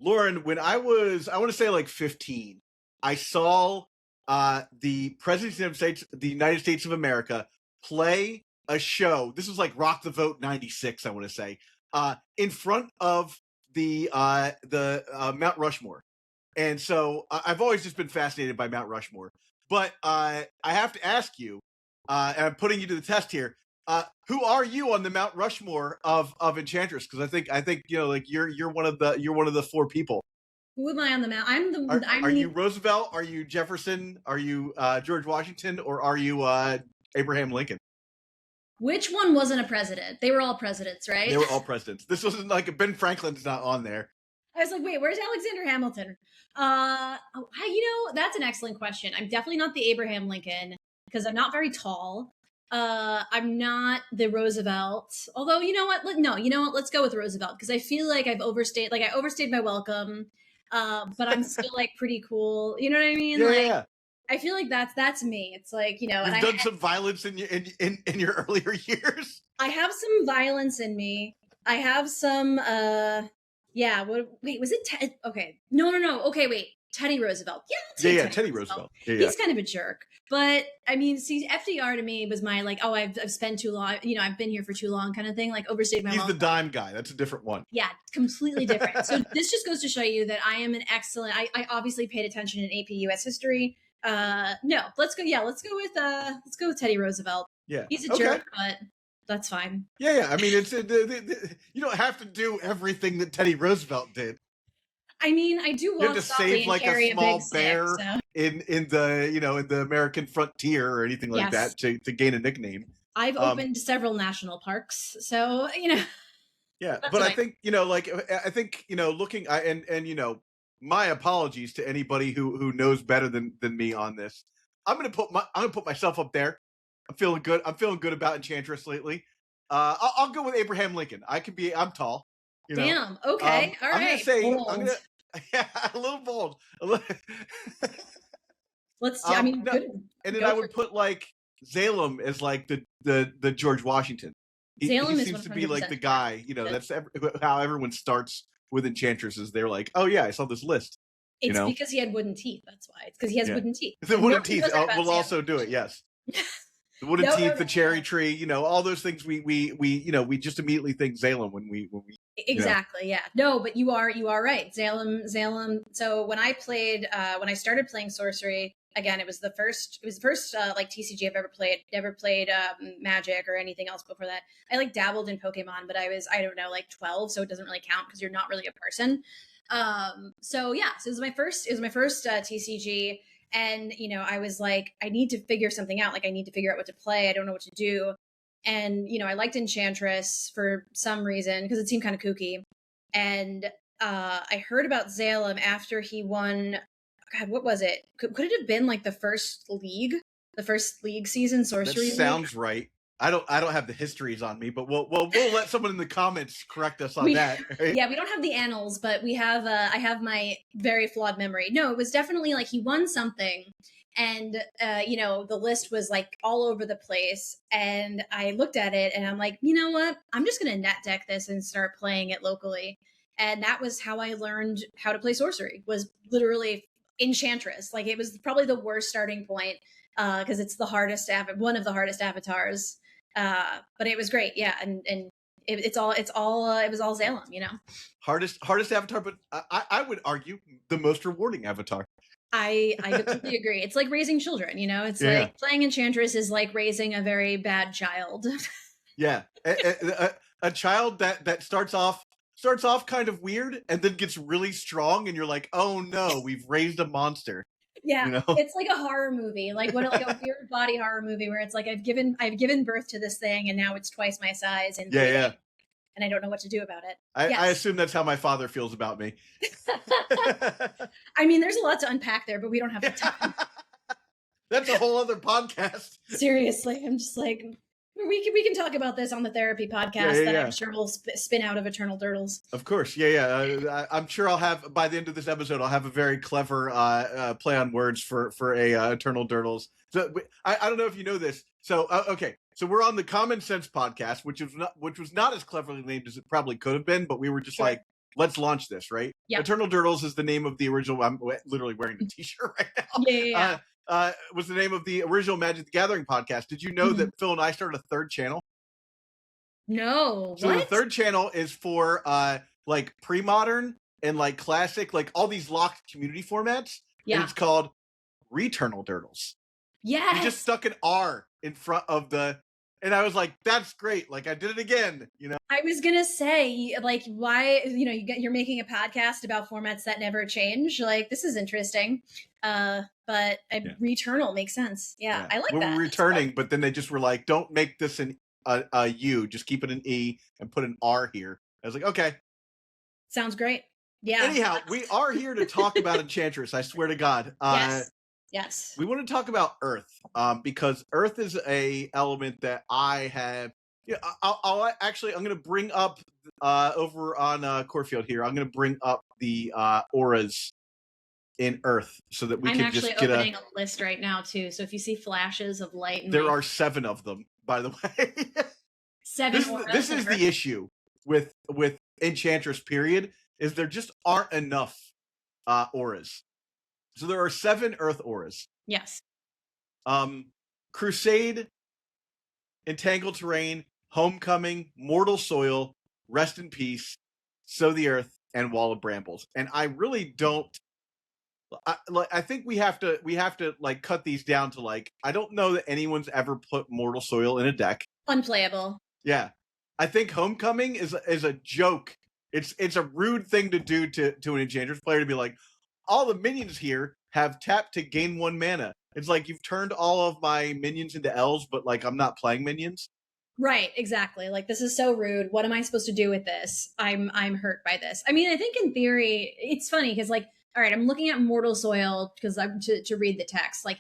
Lauren, when I want to say like 15, I saw the President of the United States of America play a show. This was like Rock the Vote 96, I want to say, in front of the Mount Rushmore. And so I've always just been fascinated by Mount Rushmore. But I have to ask you, and I'm putting you to the test here. Who are you on the Mount Rushmore of Enchantress? Because I think like you're one of the four people. Who am I on the mount? Are you Roosevelt? Are you Jefferson? Are you George Washington? Or are you Abraham Lincoln? Which one wasn't a president? They were all presidents, right? They were all presidents. This wasn't like Ben Franklin's not on there. I was like, wait, where's Alexander Hamilton? That's an excellent question. I'm definitely not the Abraham Lincoln because I'm not very tall. I'm not the Roosevelt. Although, you know what? Let's go with Roosevelt because I feel like I overstayed my welcome. But I'm still like pretty cool. You know what I mean? Yeah. I feel like that's me. It's like, you've done some violence in your earlier years. I have some violence in me. I have some wait, was it okay. No. Okay, wait. Teddy Roosevelt. Yeah, Teddy Roosevelt. Yeah. He's kind of a jerk. But I mean, see, FDR to me was my like, I've spent too long, I've been here for too long kind of thing, like overstayed my He's the dime guy. That's a different one. Yeah, completely different. So this just goes to show you that I am an excellent, I obviously paid attention in AP US history. No, let's go with Teddy Roosevelt. Yeah. He's a jerk, but that's fine. Yeah. I mean, it's you don't have to do everything that Teddy Roosevelt did. I mean, I do. You have to save like a small bear in the American frontier or anything like that to gain a nickname. I've opened several national parks, so Yeah, but I think looking and my apologies to anybody who knows better than me on this. I'm gonna put myself up there. I'm feeling good. I'm feeling good about Enchantress lately. I'll go with Abraham Lincoln. I'm tall. Damn. Okay. All right. I'm gonna say a little bold. Let's. good. And then I would put like Salem as like the George Washington. He seems to be like the guy. That's how everyone starts with Enchantresses. They're like, oh yeah, I saw this list. It's because he had wooden teeth. That's why. It's because he has wooden teeth. The wooden teeth will also do it. Yes. The wooden teeth, the cherry tree, all those things we just immediately think Salem when we exactly, yeah. No, but you are right. Salem. So when I started playing Sorcery, again, it was the first like TCG I've ever played. Never played Magic or anything else before that. I like dabbled in Pokemon, but I don't know, like 12, so it doesn't really count because you're not really a person. So it was my first TCG. And, I was like, I need to figure something out. Like, I need to figure out what to play. I don't know what to do. And, I liked Enchantress for some reason because it seemed kind of kooky. And I heard about Salem after he won. God, what was it? Could it have been like the first league season, Sorcery? That sounds right. I don't have the histories on me, but we'll let someone in the comments correct us on that. Right? Yeah, we don't have the annals, but we have. I have my very flawed memory. No, it was definitely like he won something, and the list was like all over the place. And I looked at it, and I'm like, you know what? I'm just gonna net deck this and start playing it locally. And that was how I learned how to play Sorcery. Was literally Enchantress. Like it was probably the worst starting point because it's one of the hardest avatars. But it was great, yeah, and it was all Salem, Hardest avatar, but I would argue the most rewarding avatar. I completely agree. It's like raising children, It's like playing Enchantress is like raising a very bad child. Yeah, a child that starts off kind of weird and then gets really strong, and you're like, oh no, we've raised a monster. Yeah, it's like a horror movie, like a weird body horror movie where it's like I've given birth to this thing and now it's twice my size and and I don't know what to do about it. I assume that's how my father feels about me. I mean, there's a lot to unpack there, but we don't have the time. That's a whole other podcast. Seriously, I'm just like we can talk about this on the therapy podcast that I'm sure will spin out of Eternal Turtles. Of course, I'm sure I'll have by the end of this episode. I'll have a very clever play on words for a Eternal Turtles. So I don't know if you know this. So okay, so we're on the Common Sense podcast, which was not as cleverly named as it probably could have been, but we were just like, let's launch this, right? Yeah. Eternal Durdles is the name of the original. I'm literally wearing the t-shirt right now. Yeah. Was the name of the original Magic the Gathering podcast. Did you know that Phil and I started a third channel? No. So the third channel is for like pre-modern and like classic, like all these locked community formats. Yeah. And it's called Returnal Durdles. Yes. You just stuck an R in front of the, and I was like, that's great. Like I did it again, you know? I was going to say, like, why, you're making a podcast about formats that never change. Like, this is interesting. But Returnal makes sense. Yeah. I like that. We're returning, but then they just were like, don't make this a U, just keep it an E and put an R here. I was like, okay. Sounds great. Yeah. Anyhow, we are here to talk about Enchantress. I swear to God. Yes. We want to talk about Earth, because Earth is a element that I have. Yeah, I'm going to bring up over on Corefield here. I'm going to bring up the auras in Earth so that we can just get opening a list right now too. So if you see flashes of light, there are 7 of them, by the way. 7. This is the issue with Enchantress. Period. Is there just aren't enough auras. So there are 7 Earth auras. Yes. Crusade, Entangled Terrain, Homecoming, Mortal Soil, Rest in Peace, Sow the Earth, and Wall of Brambles. And I really don't. I think we have to like cut these down to like, I don't know that anyone's ever put Mortal Soil in a deck. Unplayable. Yeah, I think Homecoming is a joke. It's a rude thing to do to an Enchantress player to be like, all the minions here have tapped to gain 1 mana. It's like you've turned all of my minions into elves, but like I'm not playing minions. Right, exactly. Like, this is so rude. What am I supposed to do with this? I'm hurt by this. I mean, I think in theory, it's funny because, like, all right, I'm looking at Mortal Soil because I'm to read the text. Like,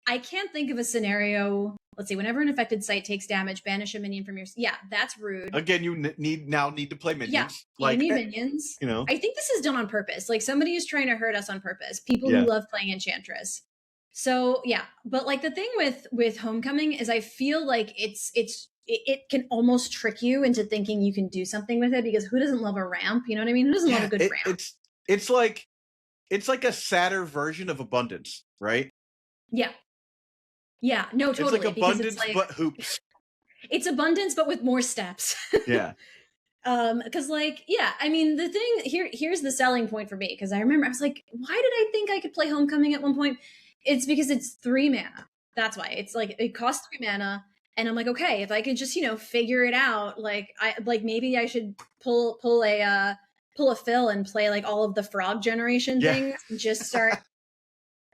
I can't think of a scenario. Let's see. Whenever an affected site takes damage, banish a minion from your. Yeah, that's rude. Again, you need to play minions. Yeah, like, you need minions. You know, I think this is done on purpose. Like, somebody is trying to hurt us on purpose. People who love playing Enchantress. So yeah, but like the thing with Homecoming is I feel like it can almost trick you into thinking you can do something with it, because who doesn't love a ramp? You know what I mean? Who doesn't love a good ramp? It's like a sadder version of Abundance, right? Yeah. Yeah. No, totally. It's like Abundance, but hoops. It's Abundance, but with more steps. Yeah. Because like, yeah, I mean, the thing here's the selling point for me, because I remember I was like, why did I think I could play Homecoming at one point? It's because it's 3 mana. That's why. It's like, it costs 3 mana. And I'm like, okay, if I could just, figure it out, like maybe I should pull a Phil and play like all of the frog generation things and just start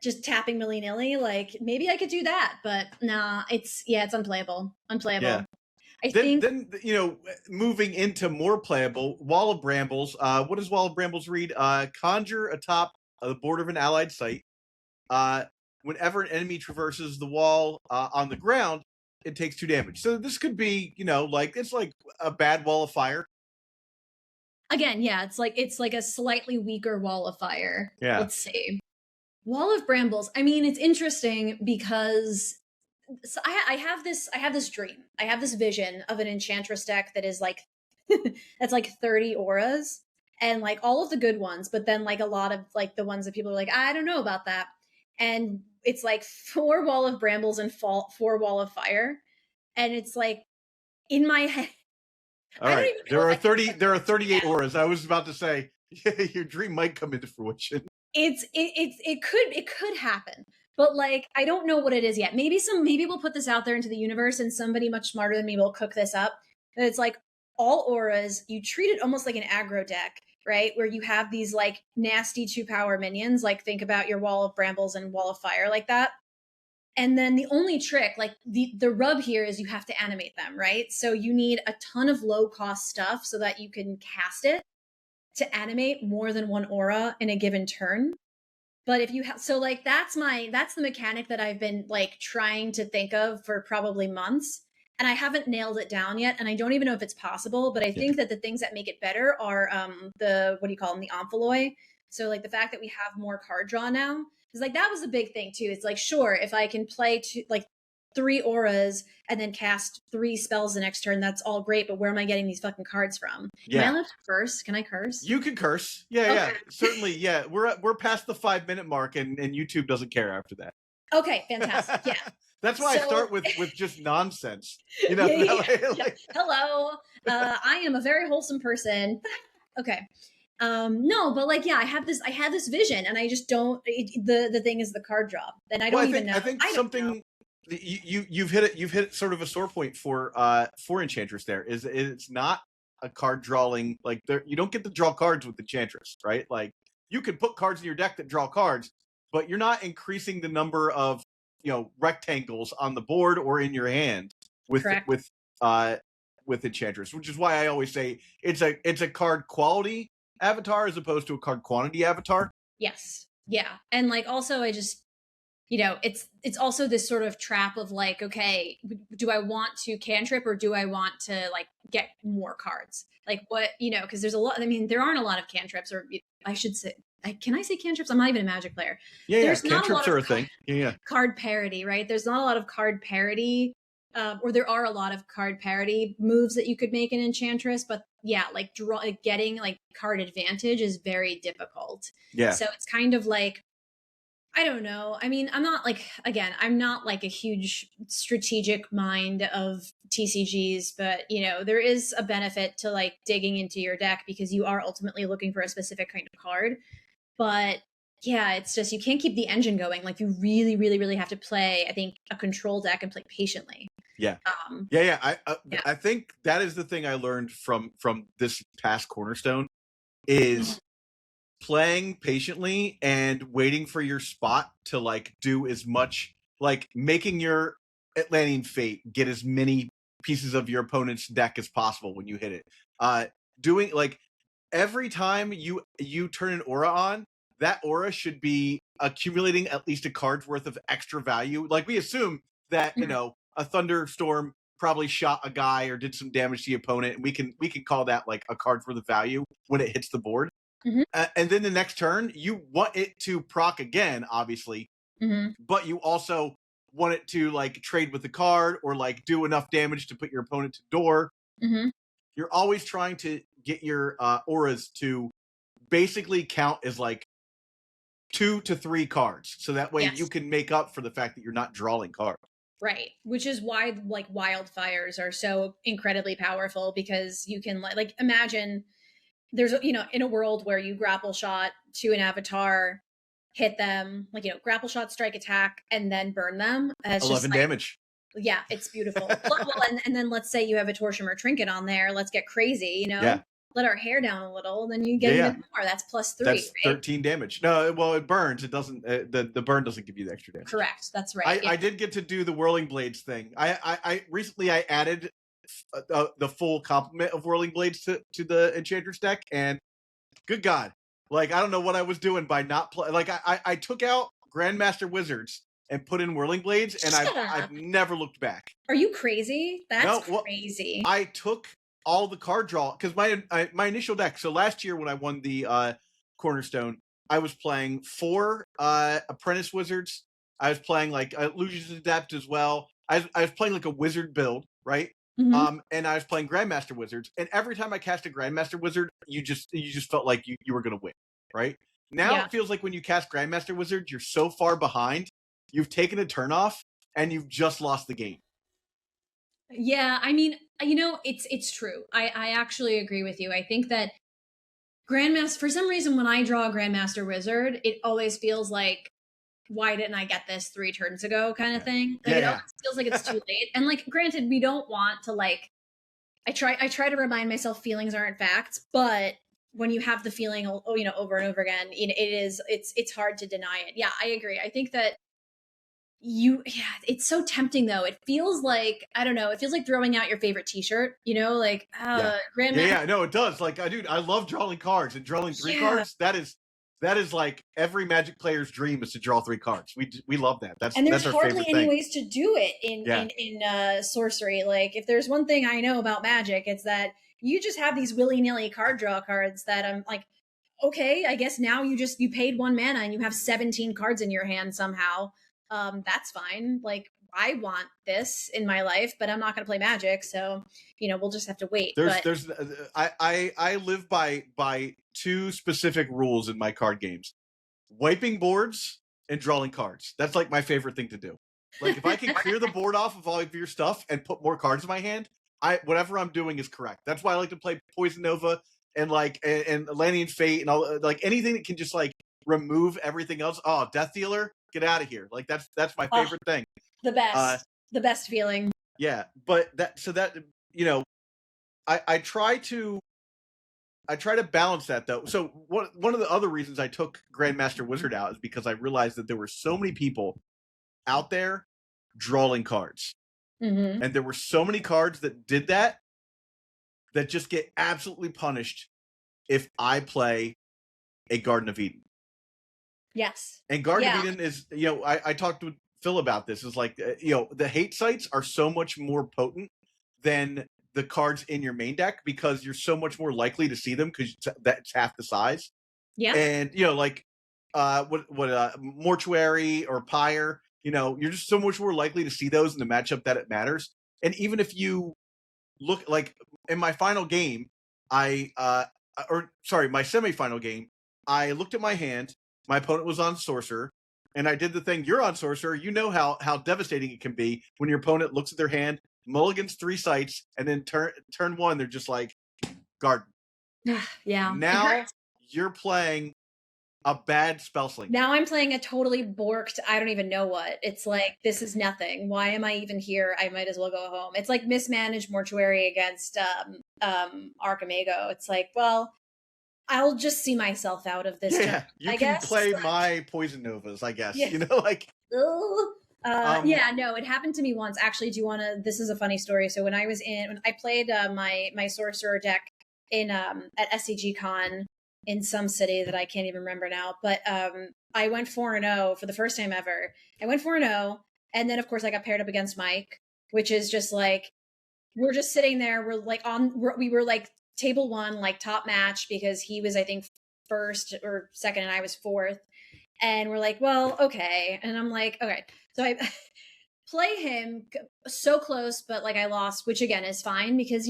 just tapping willy-nilly. Like, maybe I could do that, but nah, it's unplayable. Yeah. I think moving into more playable, Wall of Brambles. What does Wall of Brambles read? Conjure atop the border of an allied site. Whenever an enemy traverses the wall on the ground, it takes 2 damage. So this could be, like, it's like a bad Wall of Fire. Again, yeah, it's like a slightly weaker Wall of Fire. Yeah. Let's see. Wall of Brambles. I mean, it's interesting because I have this dream. I have this vision of an Enchantress deck that is like that's like 30 auras and like all of the good ones, but then like a lot of like the ones that people are like, I don't know about that. And it's like 4 Wall of Brambles and 4 Wall of Fire. And it's like in my head. All right. There are 38 auras. I was about to say, your dream might come into fruition. It could happen. But like, I don't know what it is yet. Maybe we'll put this out there into the universe and somebody much smarter than me will cook this up. And it's like all auras, you treat it almost like an aggro deck, right? Where you have these like nasty 2-power minions, like think about your Wall of Brambles and Wall of Fire like that. And then the only trick, like the rub here is you have to animate them, right? So you need a ton of low cost stuff so that you can cast it to animate more than 1 aura in a given turn. But if you have, so like that's the mechanic that I've been like trying to think of for probably months. And I haven't nailed it down yet. And I don't even know if it's possible, but I think that the things that make it better are the Amphiloy. So like the fact that we have more card draw now is like, that was a big thing too. It's like, sure, if I can play 3 auras and then cast 3 spells the next turn. That's all great, but where am I getting these fucking cards from? Yeah. Am I allowed to curse? Can I curse? You can curse. Yeah. Certainly, yeah. We're past the 5-minute mark, and YouTube doesn't care after that. Okay, fantastic. Yeah. That's why I start with just nonsense. Hello. I am a very wholesome person. Okay. No, but like, yeah, I had this vision, and I just don't. The thing is the card drop, and I don't even know. I think something you've hit it sort of a sore point for Enchantress. There is it's not a card drawing, like you don't get to draw cards with Enchantress, right? Like you can put cards in your deck that draw cards, but you're not increasing the number of rectangles on the board or in your hand with Enchantress, which is why I always say it's a card quality avatar as opposed to a card quantity avatar. Yes. Yeah. And like also I just it's also this sort of trap of like, okay, do I want to cantrip or do I want to like get more cards? Like what, because there's a lot, I mean, there aren't a lot of cantrips, or I should say, can I say cantrips? I'm not even a Magic player. There's cantrips are a thing. Card parity, right? There's not a lot of card parity, or there are a lot of card parity moves that you could make in Enchantress, but yeah, like getting like card advantage is very difficult. Yeah. So it's kind of like, I don't know. I mean, I'm not like a huge strategic mind of TCGs, but there is a benefit to like digging into your deck because you are ultimately looking for a specific kind of card. But yeah, it's just, you can't keep the engine going. Like you really, really, really have to play, I think, a control deck and play patiently. Yeah. I think that is the thing I learned from this past Cornerstone is playing patiently and waiting for your spot to like do as much, like making your Atlantean Fate get as many pieces of your opponent's deck as possible when you hit it. Doing like every time you turn an aura on, that aura should be accumulating at least a card's worth of extra value. Like we assume that, a Thunderstorm probably shot a guy or did some damage to the opponent, and we can call that like a card's worth of value when it hits the board. And then the next turn, you want it to proc again, obviously, but you also want it to like trade with the card or like do enough damage to put your opponent to door. You're always trying to get your auras to basically count as like 2 to 3 cards, so that way you can make up for the fact that you're not drawing cards. Right, which is why like wildfires are so incredibly powerful, because you can like imagine there's in a world where you grapple shot to an avatar, hit them, like grapple shot, strike, attack, and then burn them. 11 damage. Yeah, it's beautiful. Well, and then let's say you have a Torsion or Trinket on there. Let's get crazy, let our hair down a little, then you get even more. That's +3. That's 13 damage. No, well, it burns. It doesn't. The burn doesn't give you the extra damage. Correct. That's right. I did get to do the Whirling Blades thing. I recently added the full complement of Whirling Blades to the Enchantress deck, and good God, like I don't know what I was doing by not play. Like I took out Grandmaster Wizards and put in Whirling Blades, and I've never looked back. Are you crazy? That's crazy. I took all the card draw because my initial deck. So last year when I won the Cornerstone, I was playing 4 Apprentice Wizards. I was playing like Illusions Adept as well. I was playing like a wizard build, right? And I was playing Grandmaster Wizards, and every time I cast a Grandmaster Wizard, you just felt like you were going to win, right? Now it feels like when you cast Grandmaster Wizard, you're so far behind, you've taken a turn off, and you've just lost the game. Yeah, I mean, it's true. I actually agree with you. I think that Grandmaster, for some reason, when I draw a Grandmaster Wizard, it always feels like, why didn't I get this 3 turns ago kind of thing? Like it always feels like it's too late. And like, granted, we don't want to like, I try to remind myself feelings aren't facts, but when you have the feeling, over and over again, it's hard to deny it. Yeah, I agree. I think that it's so tempting though. It feels like, I don't know, it feels like throwing out your favorite t-shirt, like Grandmaster. No, it does. Like I love drawing cards, and drawing 3 cards. That is like every Magic player's dream is to draw 3 cards. We love that. And there's our hardly any thing. ways to do it in Sorcery. Like if there's one thing I know about Magic, it's that you just have these willy-nilly card draw cards that I'm like, okay, I guess now you paid 1 mana and you have 17 cards in your hand somehow. That's fine. Like I want this in my life, but I'm not going to play Magic, so we'll just have to wait. I live by two specific rules in my card games: wiping boards and drawing cards. That's like my favorite thing to do. Like if I can clear the board off of all of your stuff and put more cards in my hand, whatever I'm doing is correct. That's why I like to play Poison Nova and and Lannian Fate and all, like anything that can just like remove everything else. Oh, Death Dealer, get out of here! Like that's my favorite thing. The best feeling. Yeah, but I try to balance that though. So one of the other reasons I took Grandmaster Wizard out is because I realized that there were so many people out there drawing cards. Mm-hmm. And there were so many cards that did that just get absolutely punished if I play a Garden of Eden. Yes. And Garden of Eden is, I talked with Phil about this, is like, the hate sites are so much more potent than the cards in your main deck because you're so much more likely to see them because that's half the size. Yeah. And, Mortuary or Pyre, you're just so much more likely to see those in the matchup that it matters. And even if you look like in my final game, my semifinal game, I looked at my hand, my opponent was on Sorcerer, and I did the thing, you're on Sorcerer, you know how devastating it can be when your opponent looks at their hand, mulligans 3 sites, and then turn 1, they're just like, Garden. Yeah. Now you're playing a bad spell sling. Now I'm playing a totally borked, I don't even know what. It's like, this is nothing. Why am I even here? I might as well go home. It's like mismanaged Mortuary against Archimago. It's like, well, I'll just see myself out of this. Yeah, you can play my Poison Novas, I guess. Yeah. Like. No, it happened to me once. Actually, this is a funny story. So when I played my Sorcerer deck at SCG Con in some city that I can't even remember now, but I went 4-0 for the first time ever. I went 4-0, and then of course I got paired up against Mike, which is just like, we're just sitting there, we were like table 1, like top match, because he was, I think, first or second and I was fourth, and we're like, well, okay. And I'm like, okay, so I play him so close, but like I lost, which again is fine because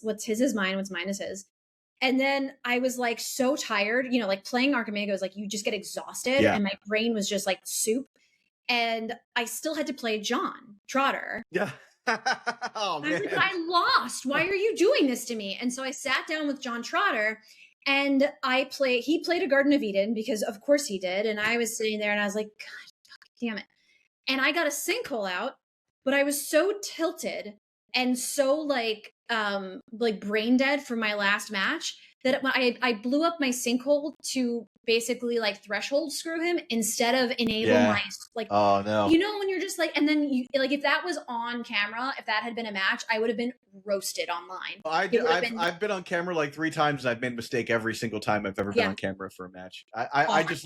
what's his is mine, what's mine is his. And then I was like so tired, like playing Archimago is like, you just get exhausted, and my brain was just like soup. And I still had to play John Trotter. Yeah. Oh, man. I lost. Why are you doing this to me? And so I sat down with John Trotter, and he played a Garden of Eden because of course he did. And I was sitting there and I was like, God damn it. And I got a sinkhole out, but I was so tilted and so like brain dead from my last match that I blew up my sinkhole to basically like threshold screw him instead of enable my like. Oh no! When you're just like, and then you like, if that was on camera, if that had been a match, I would have been roasted online. I've been on camera like 3 times, and I've made a mistake every single time I've ever been on camera for a match. I just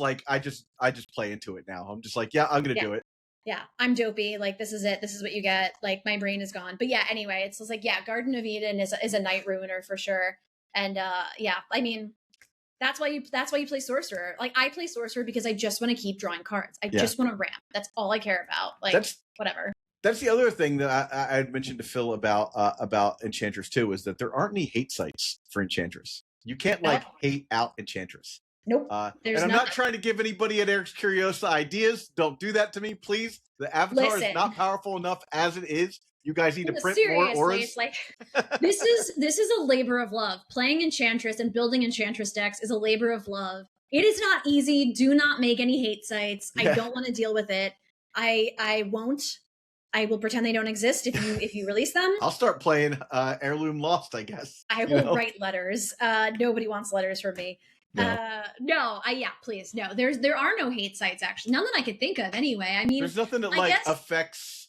play into it now. I'm just like, I'm gonna do it. Yeah, I'm dopey. Like, this is it. This is what you get. Like, my brain is gone. But yeah, anyway, it's just like, Garden of Eden is a night ruiner for sure. And I mean, that's why you play Sorcerer. Like, I play Sorcerer because I just want to keep drawing cards. I just want to ramp. That's all I care about. Like, whatever. That's the other thing that I had mentioned to Phil about Enchantress too, is that there aren't any hate sites for Enchantress. You can't hate out Enchantress. Nope. And I'm not trying to give anybody at Eric's Curiosa ideas. Don't do that to me, please. The avatar is not powerful enough as it is. You guys need to print more auras. It's like, this is a labor of love. Playing Enchantress and building Enchantress decks is a labor of love. It is not easy. Do not make any hate sites. I don't want to deal with it. I won't. I will pretend they don't exist if you release them. I'll start playing Heirloom Lost, I guess. I will write letters. Nobody wants letters from me. No. Please. No, there are no hate sites, actually. None that I could think of anyway. I mean, there's nothing that affects,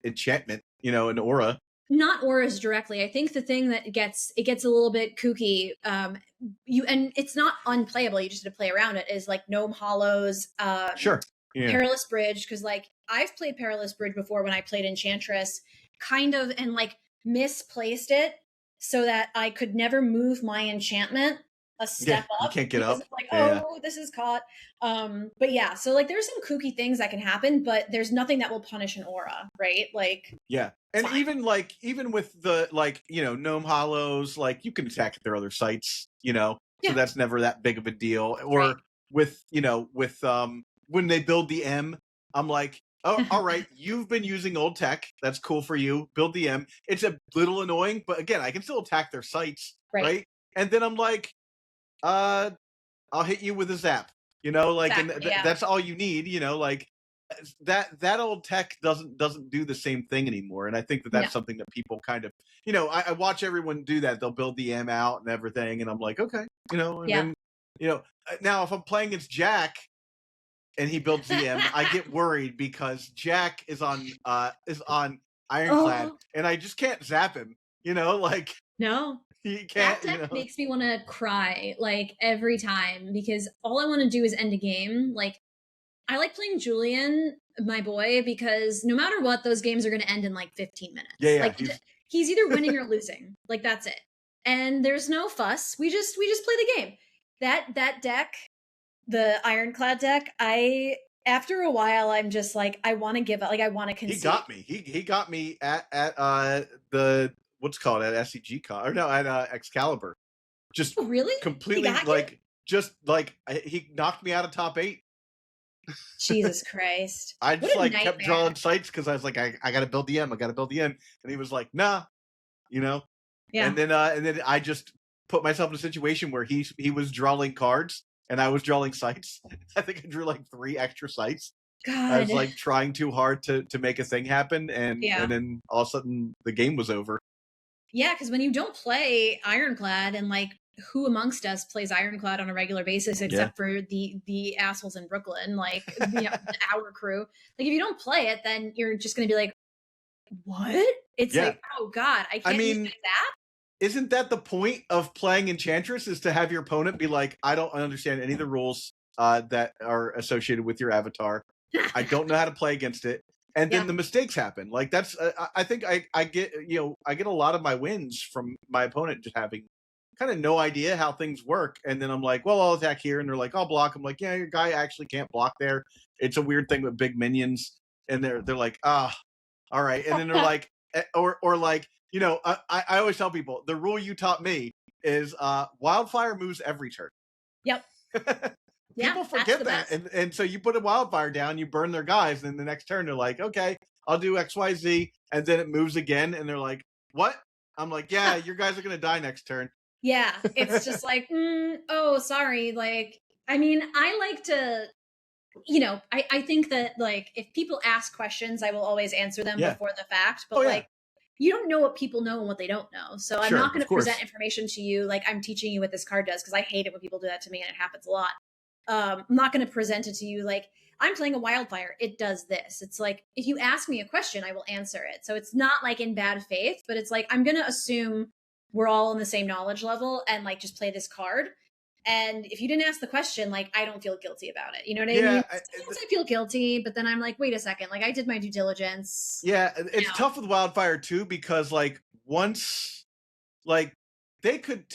enchantment, an aura. Not auras directly. I think the thing that gets a little bit kooky, and it's not unplayable, you just have to play around it, is like Gnome Hollows, Sure. Yeah. Perilous Bridge, because like I've played Perilous Bridge before when I played Enchantress, kind of, and like misplaced it so that I could never move my enchantment a step you up can't get because up. it's like, Yeah. oh, this is caught. But yeah, so like there's some kooky things that can happen, but there's nothing that will punish an aura, right? Like, Yeah. And fine. even with the gnome hollows, like you can attack their other sites, so Yeah, that's never that big of a deal. right. Or with when they build the M, I'm like, oh, all right, you've been using old tech. That's cool for you. Build the M. It's a little annoying, but again, I can still attack their sites, Right. right? And then I'm like, I'll hit you with a zap, like, and Exactly. Yeah. that's all you need, like that old tech doesn't do the same thing anymore. And I think that No. that's something that people kind of, I watch everyone do that. They'll build the M out and everything, and I'm like, okay, and Yeah. then now if I'm playing against Jack and he builds the M, I get worried because Jack is on Ironclad, and I just can't zap him, like No. he can't, That deck makes me want to cry like every time because all I want to do is end a game. Like, I like playing Julian, my boy, because no matter what, those games are going to end in like 15 minutes. Yeah, like he's either winning or losing. Like, that's it. And there's no fuss. We just play the game. That deck, the Ironclad deck, after a while I'm just like, I want to give up. Like, I want to concede. He got me. He got me at the what's called at SCG Con, or no, at Excalibur. Just really completely like just like he knocked me out of top 8. Jesus Christ. I just like kept drawing sites because I was like, I gotta build the M, and he was like, nah, Yeah. And then I just put myself in a situation where he was drawing cards and I was drawing sites. I think I drew like 3 extra sites. God. I was like trying too hard to make a thing happen, and then all of a sudden the game was over. Yeah, because when you don't play Ironclad, and like, who amongst us plays Ironclad on a regular basis except for the assholes in Brooklyn, like our crew. Like, if you don't play it, then you're just gonna be like, what? It's like, oh God, I can't use that. Isn't that the point of playing Enchantress, is to have your opponent be like, I don't understand any of the rules that are associated with your avatar. I don't know how to play against it. And then the mistakes happen. Like, that's I think I get I get a lot of my wins from my opponent just having kind of no idea how things work. And then I'm like, well, I'll attack here, and they're like, I'll block. I'm like, yeah, your guy actually can't block there. It's a weird thing with big minions, and they're like, all right. And then they're like, or like, I always tell people the rule you taught me is Wildfire moves every turn. Yep. People forget that. And so you put a Wildfire down, you burn their guys, and then the next turn they're like, okay, I'll do XYZ, and then it moves again, and they're like, what? I'm like, yeah, your guys are gonna die next turn. Yeah, it's just like, oh, sorry. Like, I mean, I like to, I think that, like, if people ask questions, I will always answer them before the fact. But like, you don't know what people know and what they don't know. So I'm not going to present information to you like I'm teaching you what this card does, because I hate it when people do that to me, and it happens a lot. I'm not going to present it to you like, I'm playing a Wildfire, it does this. It's like, if you ask me a question, I will answer it. So it's not like in bad faith, but it's like, I'm going to assume we're all on the same knowledge level and like just play this card. And if you didn't ask the question, like, I don't feel guilty about it. You know what I mean? Sometimes I feel guilty, but then I'm like, wait a second, like, I did my due diligence. Yeah, it's tough with Wildfire too, because like once, like, they can't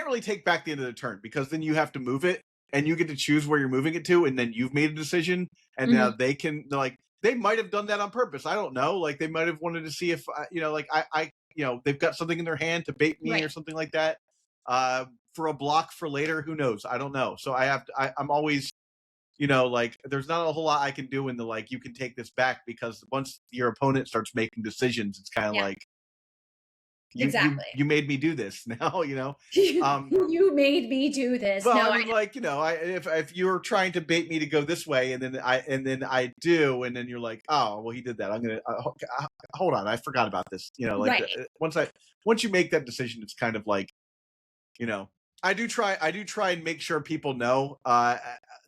really take back the end of the turn, because then you have to move it and you get to choose where you're moving it to, and then you've made a decision, and now they might have done that on purpose. I don't know. Like, they might have wanted to see if they've got something in their hand to bait me or something like that. For a block for later, who knows? I don't know. So I'm always, like, there's not a whole lot I can do in the, like, you can take this back, because once your opponent starts making decisions, it's kind of like, you made me do this now, you made me do this. Well, no, I mean, like, if you're trying to bait me to go this way, and then I do, and then you're like, oh, well, he did that, I'm gonna hold on, I forgot about this, once you make that decision, it's kind of like, I do try and make sure people know,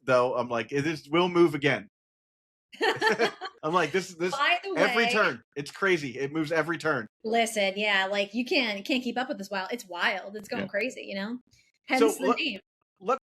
though. I'm like, this will move again. I'm like, this By the way, every turn. It's crazy. It moves every turn. Listen, yeah, like, you can't keep up with this It's wild. It's going crazy, Hence the name.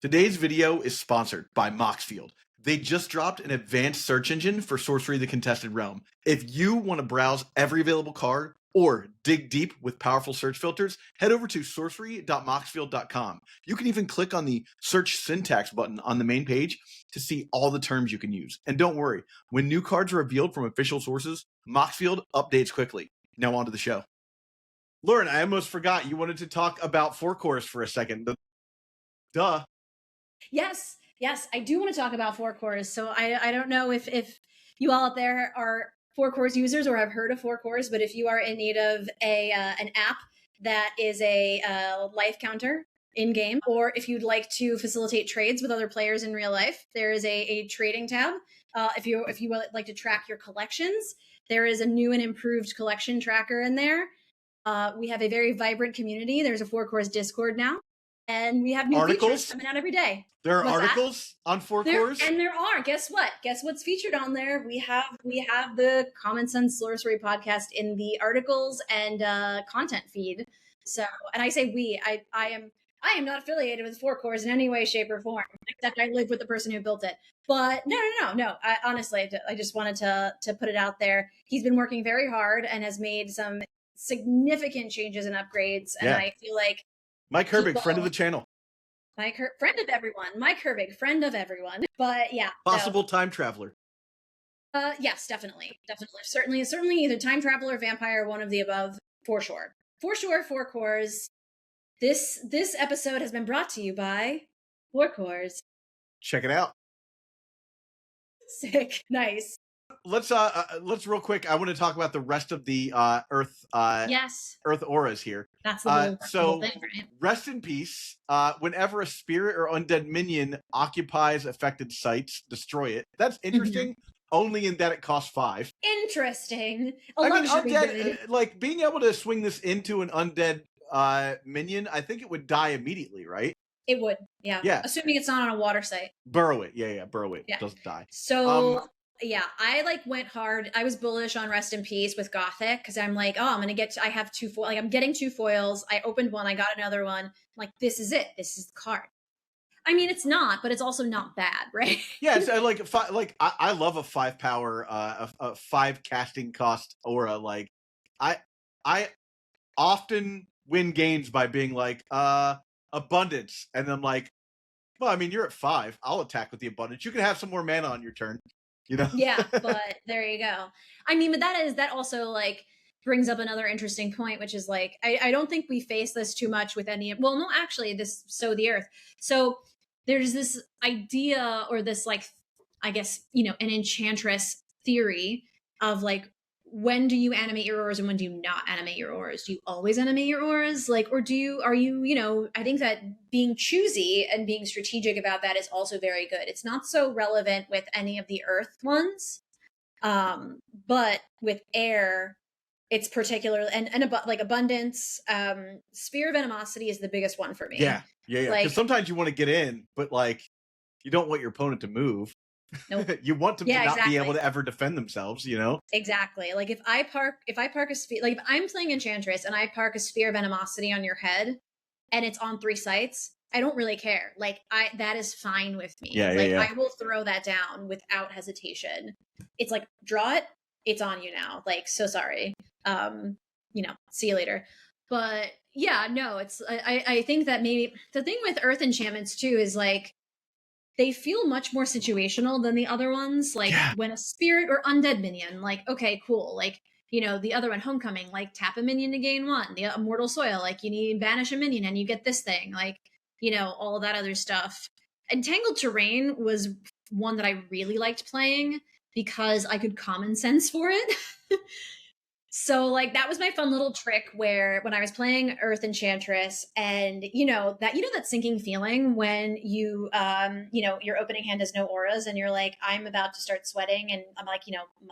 Today's video is sponsored by Moxfield. They just dropped an advanced search engine for Sorcery: The Contested Realm. If you want to browse every available card, Or dig deep with powerful search filters? Head over to sorcery.moxfield.com. You can even click on the search syntax button on the main page to see all the terms you can use. And don't worry, when new cards are revealed from official sources, Moxfield updates quickly. Now on to the show. Lauren, I almost forgot you wanted to talk about Four Cores for a second. Duh. Yes, I do want to talk about Four Cores. So I don't know if you all out there are Four Cores users or have heard of Four Cores, but if you are in need of an app that is a life counter in game, or if you'd like to facilitate trades with other players in real life, there is a trading tab. If you would like to track your collections, there is a new and improved collection tracker in there. We have a very vibrant community. There's a Four Cores Discord now, and we have new features coming out every day. There are articles on Four Cores? And there are. Guess what? Guess what's featured on there? We have the Common Sense Sorcery podcast in the articles and content feed. So, and I say we. I am not affiliated with Four Cores in any way, shape, or form, except I live with the person who built it. But no. Honestly, I just wanted to put it out there. He's been working very hard and has made some significant changes and upgrades. And I feel like Mike Herbig, friend of the channel. Friend of everyone. Mike Herbig, friend of everyone. But yeah. Possible time traveler. Yes, definitely. Certainly either time traveler, vampire, one of the above, for sure. For sure, Four Cores. This episode has been brought to you by Four Cores. Check it out. Sick. Nice. Let's real quick. I want to talk about the rest of the Earth. Earth auras here. That's the whole thing, right? Rest in peace. Whenever a spirit or undead minion occupies affected sites, destroy it. That's interesting. Mm-hmm. Only in that it costs 5. Interesting. Undead, like being able to swing this into an undead minion, I think it would die immediately, right? It would, yeah. Assuming it's not on a water site. Burrow it, burrow it. Yeah. It doesn't die. So. Yeah, I went hard. I was bullish on Rest in Peace with Gothic because I'm like, oh, I have 2 foils. Like I'm getting 2 foils. I opened one, I got another one. I'm like, this is it. This is the card. I mean, it's not, but it's also not bad, right? Yeah, it's I love a 5 power, a 5 casting cost aura. Like, I often win games by being like, abundance, and I'm like, well, I mean, you're at 5. I'll attack with the abundance. You can have some more mana on your turn. You know? Yeah, but there you go. I mean, but that also like brings up another interesting point, which is like, I don't think we face this too much with any, well, no, actually this Sow the Earth. So there's this idea or this like, I guess, an Enchantress theory of like, when do you animate your auras and when do you not animate your auras? Do you always animate your auras? Like, or are you, I think that being choosy and being strategic about that is also very good. It's not so relevant with any of the Earth ones. But with air, it's particular and like abundance, Sphere of Animosity is the biggest one for me. Yeah. Because like, sometimes you want to get in, but like, you don't want your opponent to move. Nope. You want them to not be able to ever defend themselves, Exactly. Like if I park a sphere, like if I'm playing Enchantress and I park a Sphere of Animosity on your head and it's on 3 sites, I don't really care. Like that is fine with me. I will throw that down without hesitation. It's like, draw it, it's on you now. Like, so sorry. See you later. But yeah, no, it's I think that maybe the thing with Earth enchantments too is like they feel much more situational than the other ones. Like when a spirit or undead minion, like, okay, cool. Like, the other one, Homecoming, like tap a minion to gain 1. The Immortal Soil, like you need banish a minion and you get this thing. Like, all that other stuff. Entangled Terrain was one that I really liked playing because I could common sense for it. So like that was my fun little trick where when I was playing Earth Enchantress and that sinking feeling when you your opening hand has no auras and you're like, I'm about to start sweating and I'm like,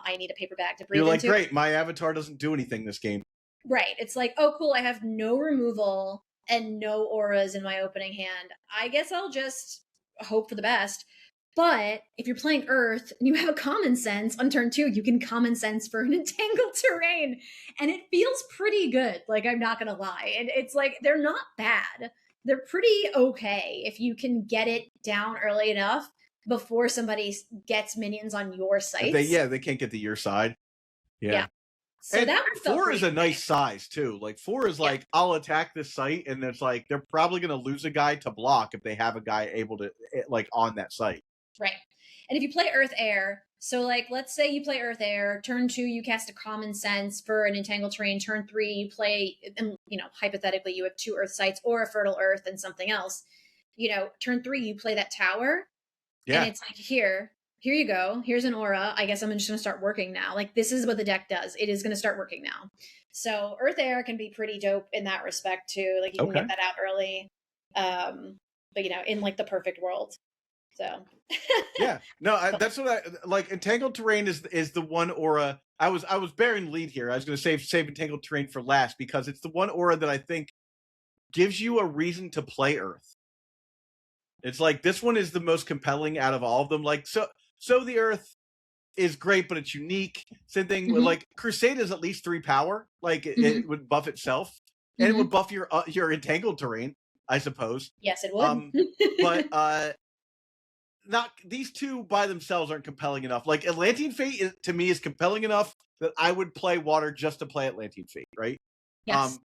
I need a paper bag to breathe into. You're like, great, my avatar doesn't do anything this game. Right. It's like, oh cool, I have no removal and no auras in my opening hand. I guess I'll just hope for the best. But if you're playing Earth and you have a common sense on turn 2, you can common sense for an Entangled Terrain. And it feels pretty good. Like, I'm not going to lie. And it's like, they're not bad. They're pretty okay if you can get it down early enough before somebody gets minions on your site. They can't get to your side. Yeah. So and that one felt 4 pretty is a great. nice size too. Like 4 is like, I'll attack this site, and it's like they're probably going to lose a guy to block if they have a guy able to like on that site. Right. And if you play Earth Air, so like let's say you play Earth Air, turn 2 you cast a Common Sense for an Entangled Terrain, turn 3 you play, and you know, hypothetically you have 2 Earth sites or a Fertile Earth and something else. You know, turn 3 you play that tower, and it's like, here you go. Here's an aura. I guess I'm just going to start working now. Like, this is what the deck does. It is going to start working now. So Earth Air can be pretty dope in that respect too. Like, you can get that out early. But you know, in like the perfect world. So yeah, no, that's what I like. Entangled Terrain is the one aura. I was bearing the lead here. I was going to save Entangled Terrain for last because it's the one aura that I think gives you a reason to play Earth. It's like this one is the most compelling out of all of them. Like so the Earth is great, but it's unique. Same thing with like Crusade is at least 3 power. Like it would buff itself, and it would buff your Entangled Terrain, I suppose. Yes, it would. But not these two by themselves aren't compelling enough. Like Atlantean Fate to me is compelling enough that I would play Water just to play Atlantean Fate, right? Yes.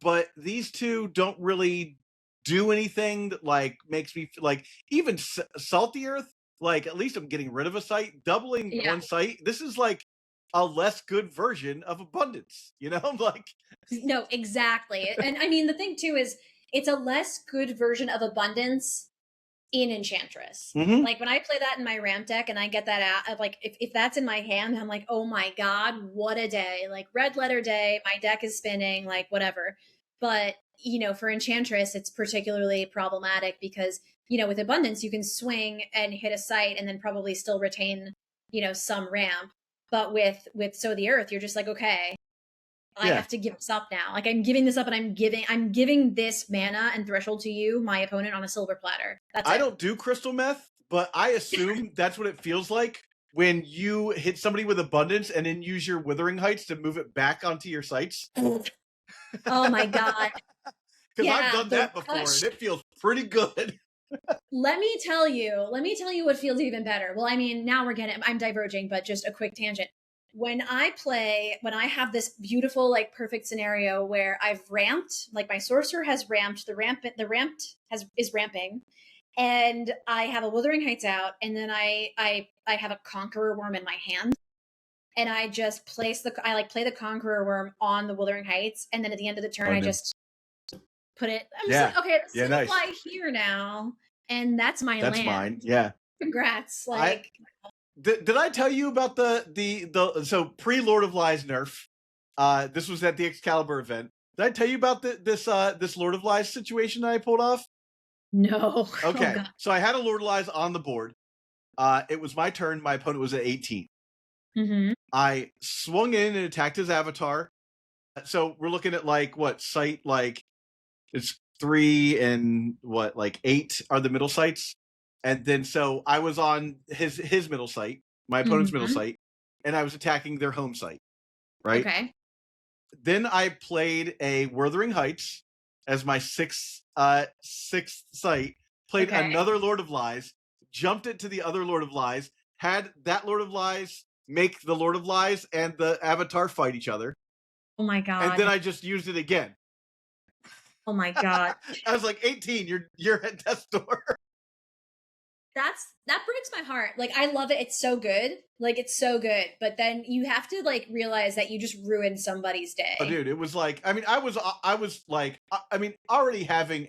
But these two don't really do anything that like makes me like even Salty Earth. Like at least I'm getting rid of a site, doubling one site. This is like a less good version of Abundance, you know? Like no, exactly. And I mean the thing too is it's a less good version of Abundance in Enchantress. Like when I play that in my ramp deck and I get that out, like if that's in my hand, I'm like, oh my god, what a day. Like red letter day, my deck is spinning, like whatever. But you know, for Enchantress it's particularly problematic because you know, with Abundance you can swing and hit a site and then probably still retain, you know, some ramp. But with Sow the Earth, you're just like, okay, I have to give this up now. Like I'm giving this up, and I'm giving this mana and threshold to you, my opponent, on a silver platter. That's I don't do crystal meth, but I assume that's what it feels like when you hit somebody with Abundance and then use your Withering Heights to move it back onto your sites. Oh my god! Because I've done that before, and it feels pretty good. Let me tell you what feels even better. Well, I mean, now I'm diverging, but just a quick tangent. When I have this beautiful, like perfect scenario where I've ramped, like my sorcerer has ramped, the ramped is ramping, and I have a Withering Heights out, and then I have a Conqueror Worm in my hand, and I just play the Conqueror Worm on the Withering Heights, and then at the end of the turn, I just put it. I'm just like, okay, it's gonna fly here now, and that's my land. That's mine. Yeah. Congrats. Like. Did I tell you about the so pre Lord of Lies nerf? This was at the Excalibur event. Did I tell you about this Lord of Lies situation that I pulled off? No. Okay. Oh, so I had a Lord of Lies on the board. It was my turn. My opponent was at 18. I swung in and attacked his avatar. So we're looking at like what site? Like it's 3 and what like 8 are the middle sites. And then so I was on his middle site, my opponent's middle site, and I was attacking their home site, right? Okay. Then I played a Wuthering Heights as my sixth site, played another Lord of Lies, jumped it to the other Lord of Lies, had that Lord of Lies make the Lord of Lies and the Avatar fight each other. Oh my god. And then I just used it again. Oh my god. I was like, 18, you're at death's door. That breaks my heart. Like I love it. It's so good. Like it's so good. But then you have to like realize that you just ruined somebody's day. Oh, dude, it was like, I mean, I was like, I mean, already having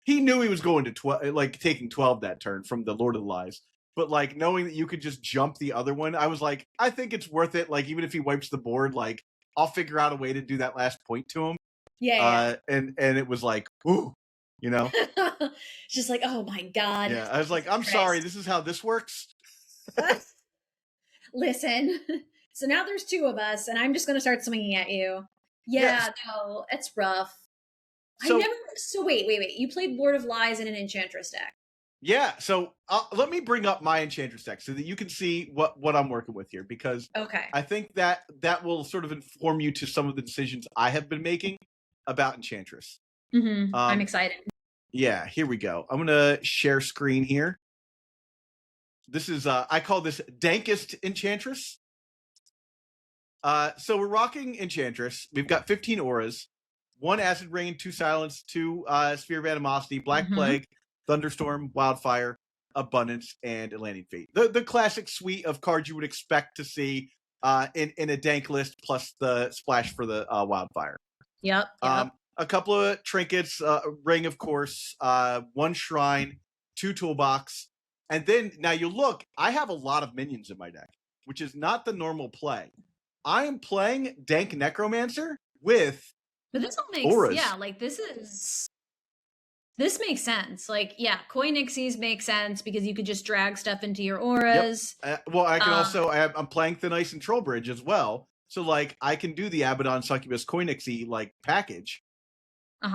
he knew he was going to 12, like taking 12 that turn from the Lord of the Lies. But like knowing that you could just jump the other one, I was like, I think it's worth it. Like even if he wipes the board, like I'll figure out a way to do that last point to him. Yeah. And it was like, ooh. You know, just like, oh my god. Yeah, I was like, I'm sorry, this is how this works. Listen, so now there's 2 of us, and I'm just gonna start swinging at you. Yeah, no, it's rough. So wait. You played Lord of Lies in an Enchantress deck. Yeah, so let me bring up my Enchantress deck so that you can see what I'm working with here, because I think that will sort of inform you to some of the decisions I have been making about Enchantress. I'm excited. Yeah, here we go. I'm gonna share screen here. This is I call this Dankist Enchantress. So we're rocking Enchantress. We've got 15 auras, 1 Acid Rain, 2 Silence, 2 Sphere of Animosity, Black Plague, Thunderstorm, Wildfire, Abundance, and Atlantean Fate. The classic suite of cards you would expect to see in a dank list, plus the splash for the Wildfire. Yep. A couple of trinkets, ring, of course, 1 shrine, 2 toolbox, and then now you look. I have a lot of minions in my deck, which is not the normal play. I am playing Dank Necromancer with But this all makes auras. like this makes sense. Like, yeah, Koi Nixies make sense because you could just drag stuff into your auras. Yep. Well, I can also I'm playing Thin Ice and Trollbridge as well. So like I can do the Abaddon Succubus Koi Nixie like package. And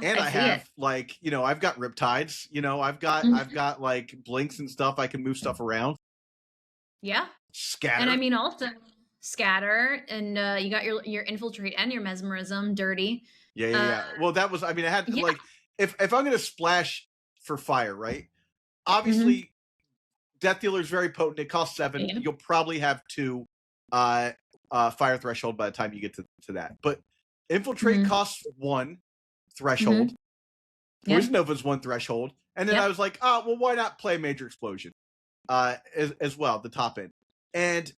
I have like, I've got Riptides, I've got like blinks and stuff. I can move stuff around. Yeah. Scatter. And I mean also scatter, and you got your infiltrate and your mesmerism dirty. Yeah. Well, that was, I had to like, if I'm going to splash for fire, right? Obviously, Death Dealer is very potent. It costs 7. Yeah. You'll probably have 2 fire threshold by the time you get to that. But infiltrate costs 1 threshold. Poison Nova's 1 threshold. And then I was like, well, why not play Major Explosion as well, the top end. And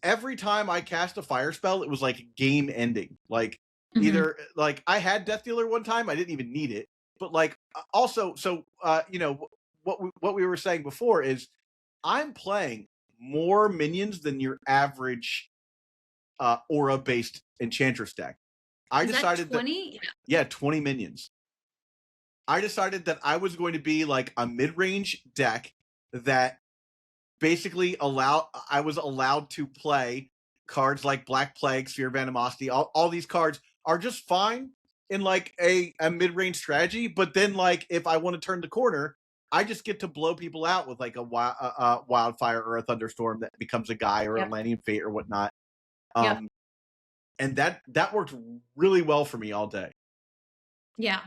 every time I cast a fire spell, it was like game ending. Like either like I had Death Dealer one time, I didn't even need it. But like also, so what we were saying before is I'm playing more minions than your average aura based Enchantress deck. I decided 20? that 20 minions. I decided that I was going to be like a mid-range deck that basically I was allowed to play cards like Black Plague, Sphere of Animosity. All these cards are just fine in like a mid-range strategy, but then like if I want to turn the corner, I just get to blow people out with like a Wildfire or a Thunderstorm that becomes a guy or a Atlantean Fate or whatnot. And that worked really well for me all day. Yeah.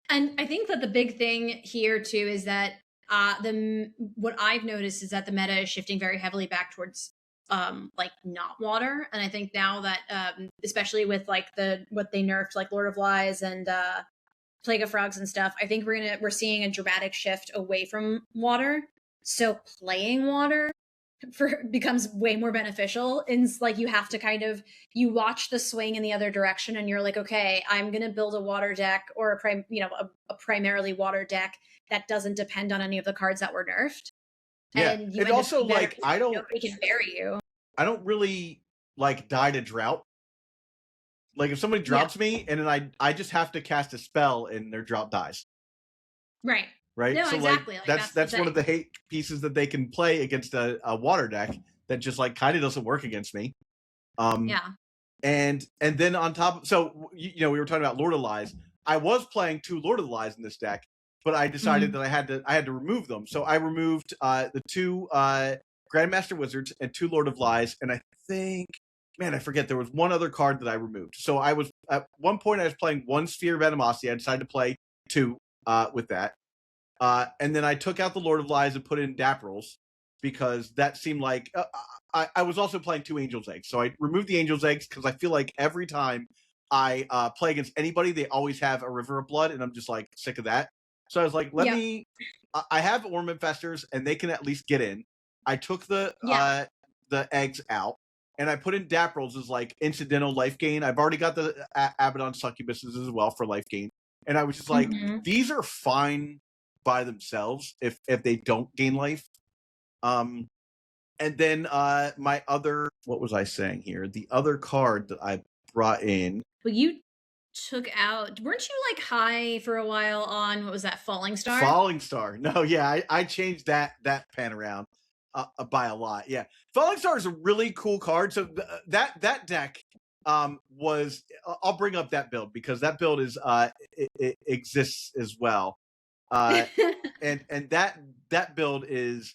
And I think that the big thing here too is that what I've noticed is that the meta is shifting very heavily back towards like not water. And I think now that especially with like what they nerfed, like Lord of Lies and Plague of Frogs and stuff, I think we're seeing a dramatic shift away from water. So playing water becomes way more beneficial. And like you have to you watch the swing in the other direction and you're like, okay, I'm gonna build a water deck or a primarily water deck that doesn't depend on any of the cards that were nerfed. Yeah. And you also like it can bury you. I don't really like die to drought. Like if somebody drops me and then I just have to cast a spell and their drop dies. Right. Right. No, so exactly. Like that's one of the hate pieces that they can play against a water deck that just like kind of doesn't work against me. And then on top of, so we were talking about Lord of Lies. I was playing 2 Lord of Lies in this deck, but I decided that I had to remove them. So I removed the 2 Grandmaster Wizards and 2 Lord of Lies, and I think, man, I forget, there was one other card that I removed. So I was at one point I was playing 1 Sphere of Animosity. I decided to play 2 with that. And then I took out the Lord of Lies and put in Daprils because that seemed like I was also playing 2 Angel's Eggs. So I removed the Angel's Eggs because I feel like every time I play against anybody, they always have a River of Blood, and I'm just like sick of that. So I was like, I have Orm Infestors, and they can at least get in. I took the eggs out, and I put in Daprils as like incidental life gain. I've already got the Abaddon Succubuses as well for life gain. And I was just like, these are fine by themselves if they don't gain life. And then my other, what was I saying here? The other card that I brought in. Well, you took out, weren't you like high for a while on, what was that, Falling Star? Falling Star. No, yeah, I changed that pan around by a lot. Yeah. Falling Star is a really cool card. So that deck was, I'll bring up that build because that build is it exists as well. And that build is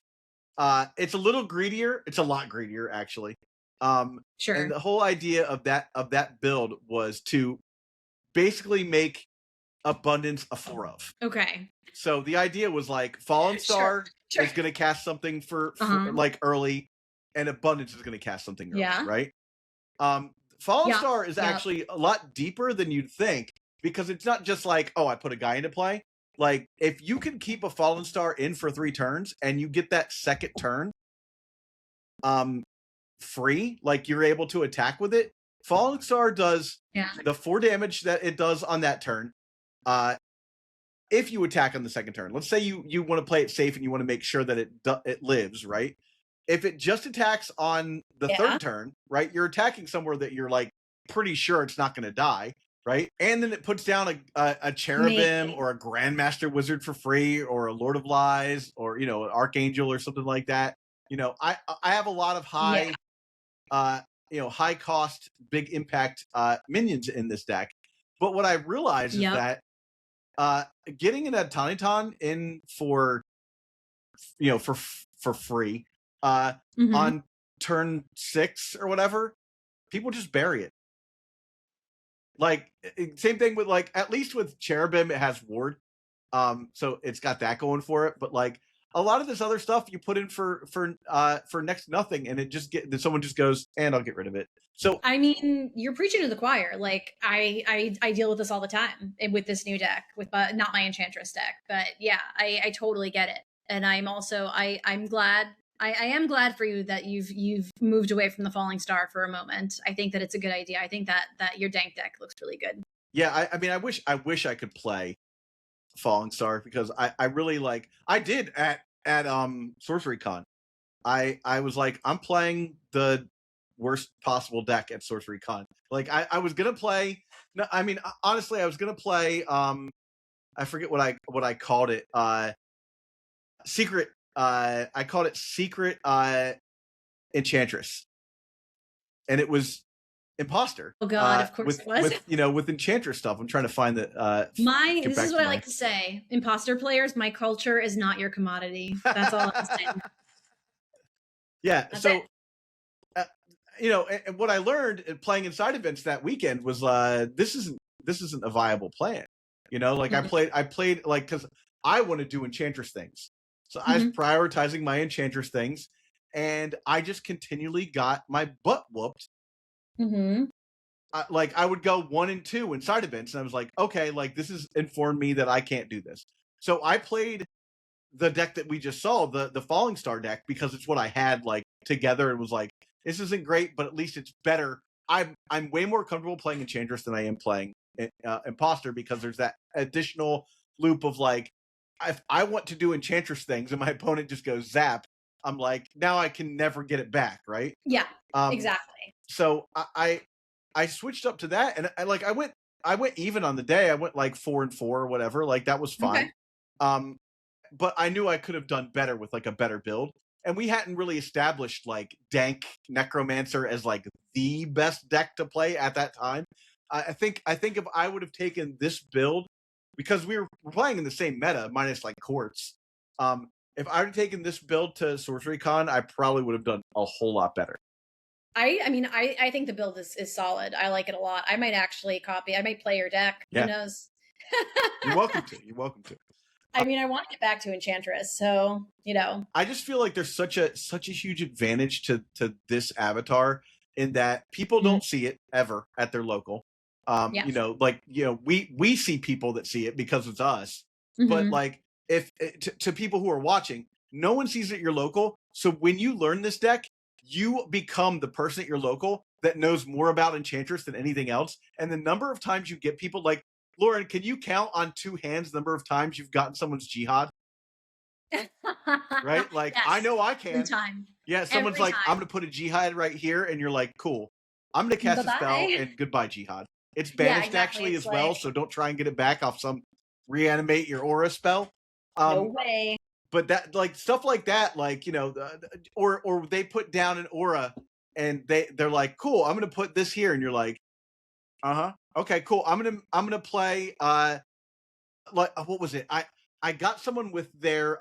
it's a little greedier. It's a lot greedier actually. Sure. And the whole idea of that build was to basically make Abundance a 4-of. Okay. So the idea was like Fallen Star is going to cast something for like early, and Abundance is going to cast something early, right? Fallen Yep. Star is Yep. actually a lot deeper than you'd think, because it's not just like, oh, I put a guy into play. Like, if you can keep a Fallen Star in for 3 turns and you get that second turn free, like you're able to attack with it, Fallen Star does the 4 damage that it does on that turn. If you attack on the second turn, let's say you want to play it safe and you want to make sure that it lives, right? If it just attacks on the third turn, right, you're attacking somewhere that you're like pretty sure it's not going to die, right? And then it puts down a cherubim or a Grandmaster Wizard for free, or a Lord of Lies, or an Archangel or something like that. I have a lot of high high cost, big impact minions in this deck. But what I realized is that getting an Automaton in for free on turn 6 or whatever, people just bury it. Like, same thing with, like, at least with Cherubim, it has Ward, so it's got that going for it. But like a lot of this other stuff, you put in for next to nothing, and someone just goes, and I'll get rid of it. So I mean, you're preaching to the choir. Like, I deal with this all the time with this new deck, with not my Enchantress deck, but yeah, I totally get it. And I'm also I'm glad. I am glad for you that you've moved away from the Falling Star for a moment. I think that it's a good idea. I think that your dank deck looks really good. Yeah, I mean, I wish I could play Falling Star, because I really like. I did at Sorcery Con. I was like, I'm playing the worst possible deck at Sorcery Con. Like, I was gonna play. No, I mean, honestly, I was gonna play. I forget what I called it. Secret. I called it Secret Enchantress, and it was Imposter. Oh God, of course it was. With Enchantress stuff. I'm trying to find the. This is what I like to say. Imposter players, my culture is not your commodity. That's all I'm saying. Yeah. That's so. And what I learned playing inside events that weekend was this isn't a viable plan. Like I played like, because I want to do Enchantress things. So I was prioritizing my Enchantress things, and I just continually got my butt whooped. Like, I would go 1 and 2 inside events, and I was like, okay, like, this has informed me that I can't do this. So I played the deck that we just saw, the Falling Star deck, because it's what I had like together, and was like, this isn't great, but at least it's better. I'm way more comfortable playing Enchantress than I am playing Imposter, because there's that additional loop of like, if I want to do Enchantress things and my opponent just goes zap, I'm like, now I can never get it back, right? Yeah, exactly. So I switched up to that, and I went even on the day. I went like 4 and 4 or whatever. Like, that was fine. Okay. But I knew I could have done better with like a better build. And we hadn't really established like Dank Necromancer as like the best deck to play at that time. I think if I would have taken this build, because we were playing in the same meta minus like Courts, if I had taken this build to Sorcery Con, I probably would have done a whole lot better. I think the build is solid. I like it a lot. I might actually copy. I might play your deck. Yeah. Who knows? You're welcome to. I mean, I want to get back to Enchantress, so I just feel like there's such a huge advantage to this avatar, in that people don't see it ever at their local. We see people that see it because it's us, but like, if to people who are watching, no one sees it at your local. So when you learn this deck, you become the person at your local that knows more about Enchantress than anything else. And the number of times you get people like, Lauren, can you count on 2 hands the number of times you've gotten someone's jihad? Right? Like, yes, I know I can. Every time. Yeah, someone's like, I'm going to put a jihad right here, and you're like, cool. I'm going to cast a spell, and goodbye, jihad. It's banished actually as well, so don't try and get it back off some reanimate your aura spell. No way. But that, like, stuff like that, like, or they put down an aura, and they're like, cool, I'm going to put this here, and you're like, okay, cool. I'm gonna play like, what was it? I got someone with their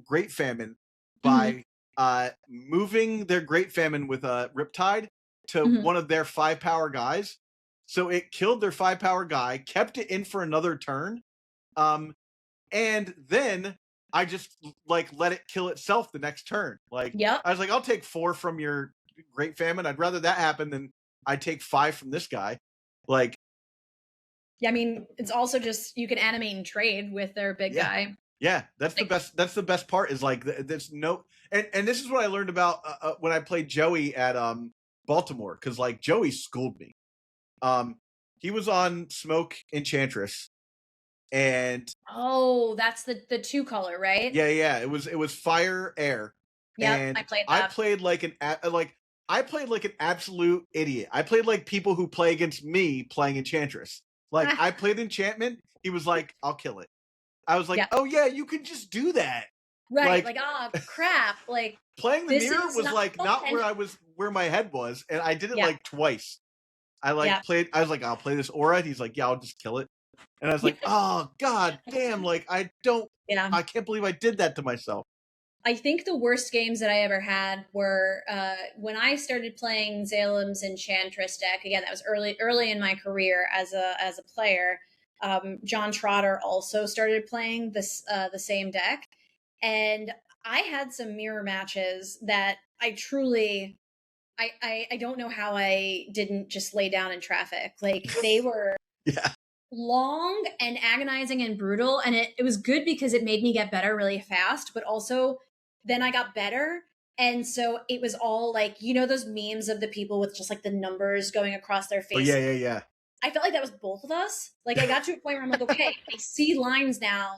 Great Famine by moving their Great Famine with a Riptide to one of their 5-power guys. So it killed their 5-power guy, kept it in for another turn, and then I just like let it kill itself the next turn. Like, I was like, I'll take 4 from your Great Famine. I'd rather that happen than I take 5 from this guy. Like, yeah, I mean, it's also just you can animate and trade with their big guy. Yeah, that's the best. That's the best part. Is like there's no, and this is what I learned about when I played Joey at Baltimore, because like Joey schooled me. He was on Smoke Enchantress, and that's the 2-color, right? yeah, it was fire air. Yeah, and I played that. I played like an absolute idiot. I played like people who play against me playing Enchantress. Like I played enchantment. He was like, "I'll kill it." I was like, "Oh yeah, you can just do that." Right. Like, crap. Like playing the mirror was like not where my head was, and I did it like twice. I played. I was like, "I'll play this aura." And he's like, "Yeah, I'll just kill it." And I was like, "Oh god damn!" Like I can't believe I did that to myself. I think the worst games that I ever had were when I started playing Zalem's Enchantress deck. Again, that was early in my career as a player. John Trotter also started playing the same deck, and I had some mirror matches that I truly I don't know how I didn't just lay down in traffic. Like they were long and agonizing and brutal, and it was good because it made me get better really fast, but also then I got better. And so it was all like, you know, those memes of the people with just like the numbers going across their faces. Oh, yeah. I felt like that was both of us. Like I got to a point where I'm like, okay, I see lines now.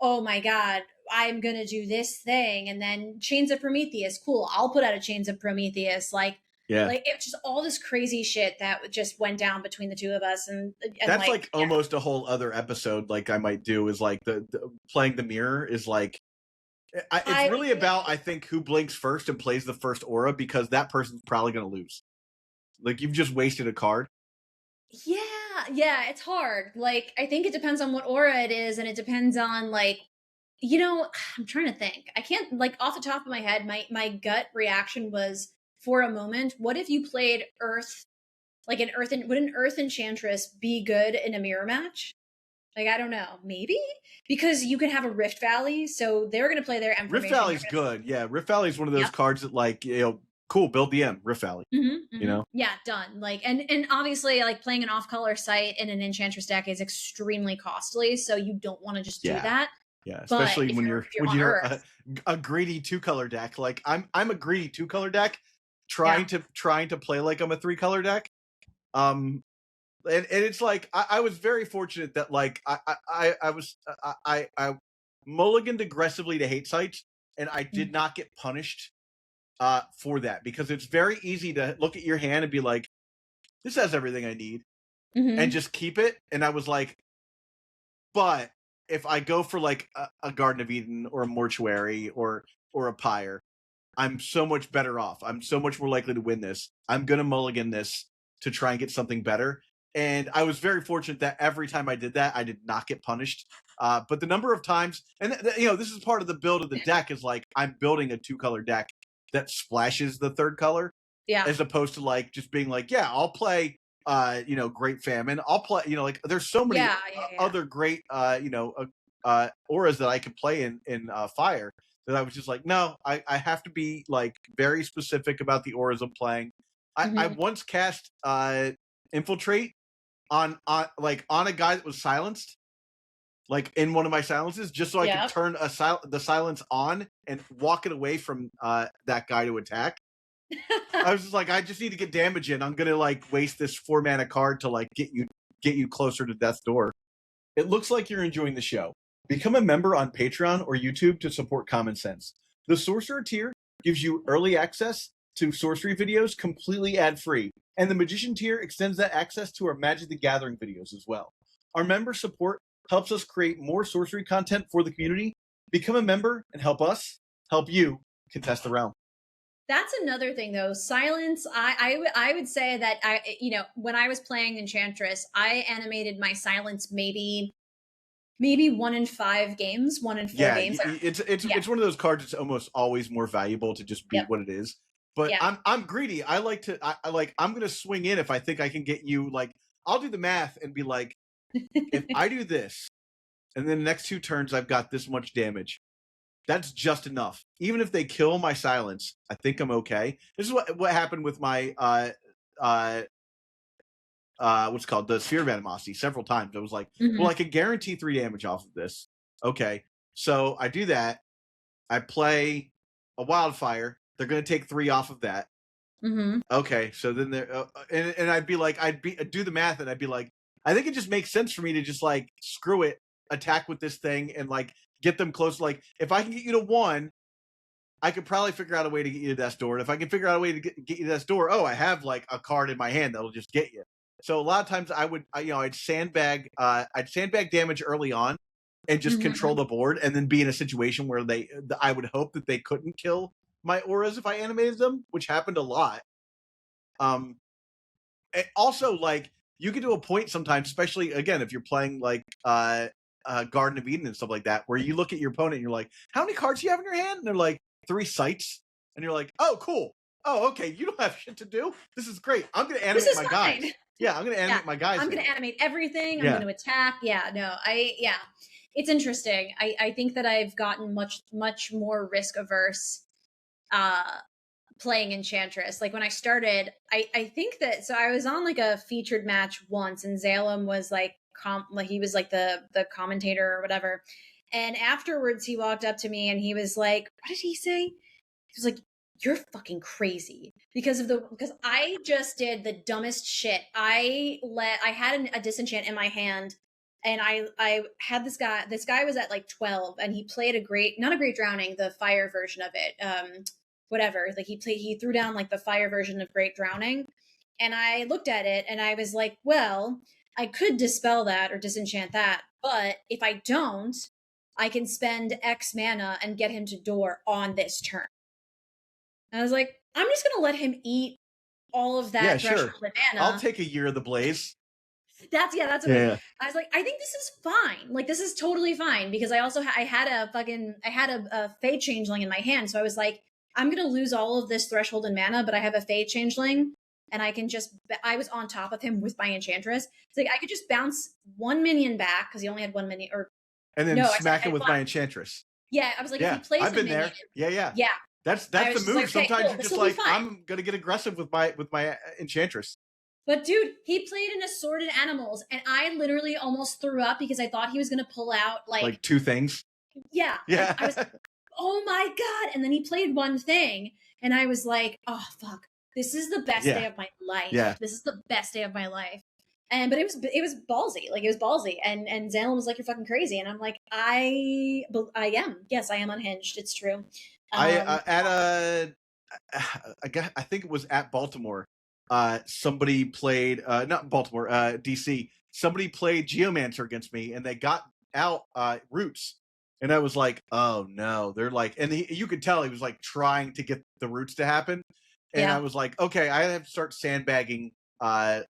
Oh my God, I'm going to do this thing. And then Chains of Prometheus. Cool. I'll put out a Chains of Prometheus. Like it's just all this crazy shit that just went down between the two of us. And that's like almost a whole other episode. Like I might do is like the playing the mirror is like, it's really about, I think, who blinks first and plays the first aura, because that person's probably going to lose. Like you've just wasted a card. Yeah, it's hard. Like I think it depends on what aura it is, and it depends on like, you know, I'm trying to think. I can't, like, off the top of my head, my gut reaction was, for a moment, what if you played Earth, like would an Earth Enchantress be good in a mirror match? Like, I don't know, maybe? Because you can have a Rift Valley, so they're going to play their information. Rift Valley's good. Yeah, Rift Valley's one of those cards that, like, you know, cool, build the M, Rift Valley. You know? Yeah, done. Like, and obviously, like, playing an off-color site in an Enchantress deck is extremely costly, so you don't want to just do that. Yeah, especially when you're a greedy 2-color deck. Like, I'm a greedy 2-color deck, trying to play like I'm a 3-color deck. And it's like I was very fortunate that like I mulliganed aggressively to hate sites, and I did not get punished for that, because it's very easy to look at your hand and be like, this has everything I need, and just keep it. And I was like, but if I go for like a Garden of Eden or a Mortuary or a Pyre, I'm so much better off. I'm so much more likely to win this. I'm gonna mulligan this to try and get something better. And I was very fortunate that every time I did that, I did not get punished. But the number of times, and you know, this is part of the build of the deck, is like I'm building a 2-color deck that splashes the 3rd color, as opposed to like just being like, yeah, I'll play, you know, Great Famine. I'll play, you know, like there's so many other great, you know, auras that I could play in Fire, that I was just like, no, I have to be like very specific about the auras I'm playing. I once cast Infiltrate on a guy that was silenced, like in one of my silences, just so I could turn the silence on and walk it away from that guy to attack. I was just like, I just need to get damage in. I'm gonna like waste this 4-mana card to like get you closer to death's door. It looks like you're enjoying the show. Become a member on Patreon or YouTube to support Common Sense. The Sorcerer tier gives you early access to sorcery videos completely ad-free, and the Magician tier extends that access to our Magic the Gathering videos as well. Our member support helps us create more sorcery content for the community. Become a member and help us help you contest the realm. That's another thing, though. Silence. I would say that you know, when I was playing Enchantress, I animated my silence maybe 1 in 5 games, 1 in 4 games. It's one of those cards that's almost always more valuable to just be what it is. But I'm greedy. I like to I'm gonna swing in if I think I can get you. Like, I'll do the math and be like, if I do this, and then the next 2 turns I've got this much damage, that's just enough. Even if they kill my silence, I think I'm okay. This is what happened with my what's called the Sphere of Animosity several times. I was like, Mhm. well, I can guarantee 3 damage off of this. Okay, so I do that. I play a Wildfire. They're going to take 3 off of that. Mhm. Okay, so then there, and I'd be like, I'd do the math, and I'd be like, I think it just makes sense for me to just like screw it, attack with this thing, and like get them close. Like if I can get you to 1, I could probably figure out a way to get you to death's door. And if I can figure out a way to get you to death's door, oh, I have like a card in my hand that'll just get you. So a lot of times I'd sandbag damage early on and just control Mhm. the board, and then be in a situation where I would hope that they couldn't kill my auras if I animated them, which happened a lot. And also, like, you get to a point sometimes, especially again if you're playing like Garden of Eden and stuff like that, where you look at your opponent and you're like, how many cards do you have in your hand? And they're like 3 sites, and you're like, oh, cool. Oh, okay, you don't have shit to do. This is great. I'm gonna This animate is my fine. guys. Yeah, I'm gonna animate my guys. I'm going to animate everything. I'm Yeah. going to attack. Yeah, no, it's interesting. I think that I've gotten much more risk averse playing Enchantress. Like when I started, I think that, so I was on like a featured match once, and Zalem was like, he was like the commentator or whatever. And afterwards he walked up to me and he was like, what did he say? He was like, you're fucking crazy because I just did the dumbest shit. I had a disenchant in my hand, and I had this guy was at like 12, and he played not a great drowning, the fire version of it. Whatever. Like he threw down like the fire version of great drowning. And I looked at it and I was like, well, I could dispel that or disenchant that, but if I don't, I can spend X mana and get him to door on this turn. And I was like, I'm just going to let him eat all of that threshold mana. I'll take a Year of the Blaze. That's okay. Yeah. I was like, I think this is fine. Like, this is totally fine, because I also I had a Fey Changeling in my hand. So I was like, I'm going to lose all of this threshold and mana, but I have a Fey Changeling, and I can just, I was on top of him with my Enchantress. It's like, I could just bounce 1 minion back, because he only had 1 minion, and then smack him with my Enchantress. Yeah, I was like, if he plays I've been minion, there. Yeah. That's the move. Like, sometimes cool, you're just like, I'm gonna get aggressive with my Enchantress. But dude, he played in Assorted Animals, and I literally almost threw up because I thought he was gonna pull out like 2 things. Yeah. I was, oh my god! And then he played 1 thing, and I was like, oh fuck, this is the best day of my life. Yeah. This is the best day of my life. But it was ballsy. Like, it was ballsy. And Zalem was like, you're fucking crazy. And I'm like, I am. Yes, I am unhinged. It's true. I think it was at Baltimore. Somebody played not Baltimore, DC. Somebody played Geomancer against me, and they got out Roots. And I was like, oh no. They're like, and you could tell he was like trying to get the Roots to happen. And I was like, okay, I have to start sandbagging my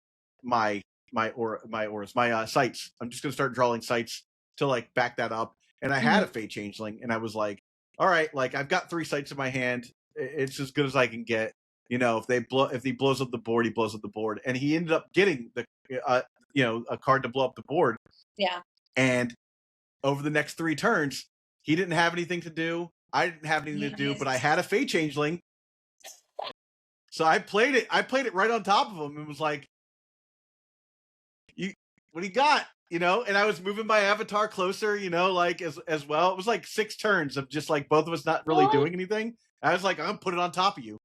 sites. I'm just gonna start drawing sites to like back that up. And I had a Fey Changeling, and I was like, all right, like I've got 3 sites in my hand. It's as good as I can get. You know, if he blows up the board, he blows up the board. And he ended up getting the a card to blow up the board. Yeah. And over the next 3 turns, he didn't have anything to do. I didn't have anything to do, but I had a Fey Changeling. So I played it right on top of him, and was like, what do you got? You know, and I was moving my avatar closer, you know, like as well. It was like 6 turns of just like both of us not really doing anything. I was like, I'm gonna put it on top of you.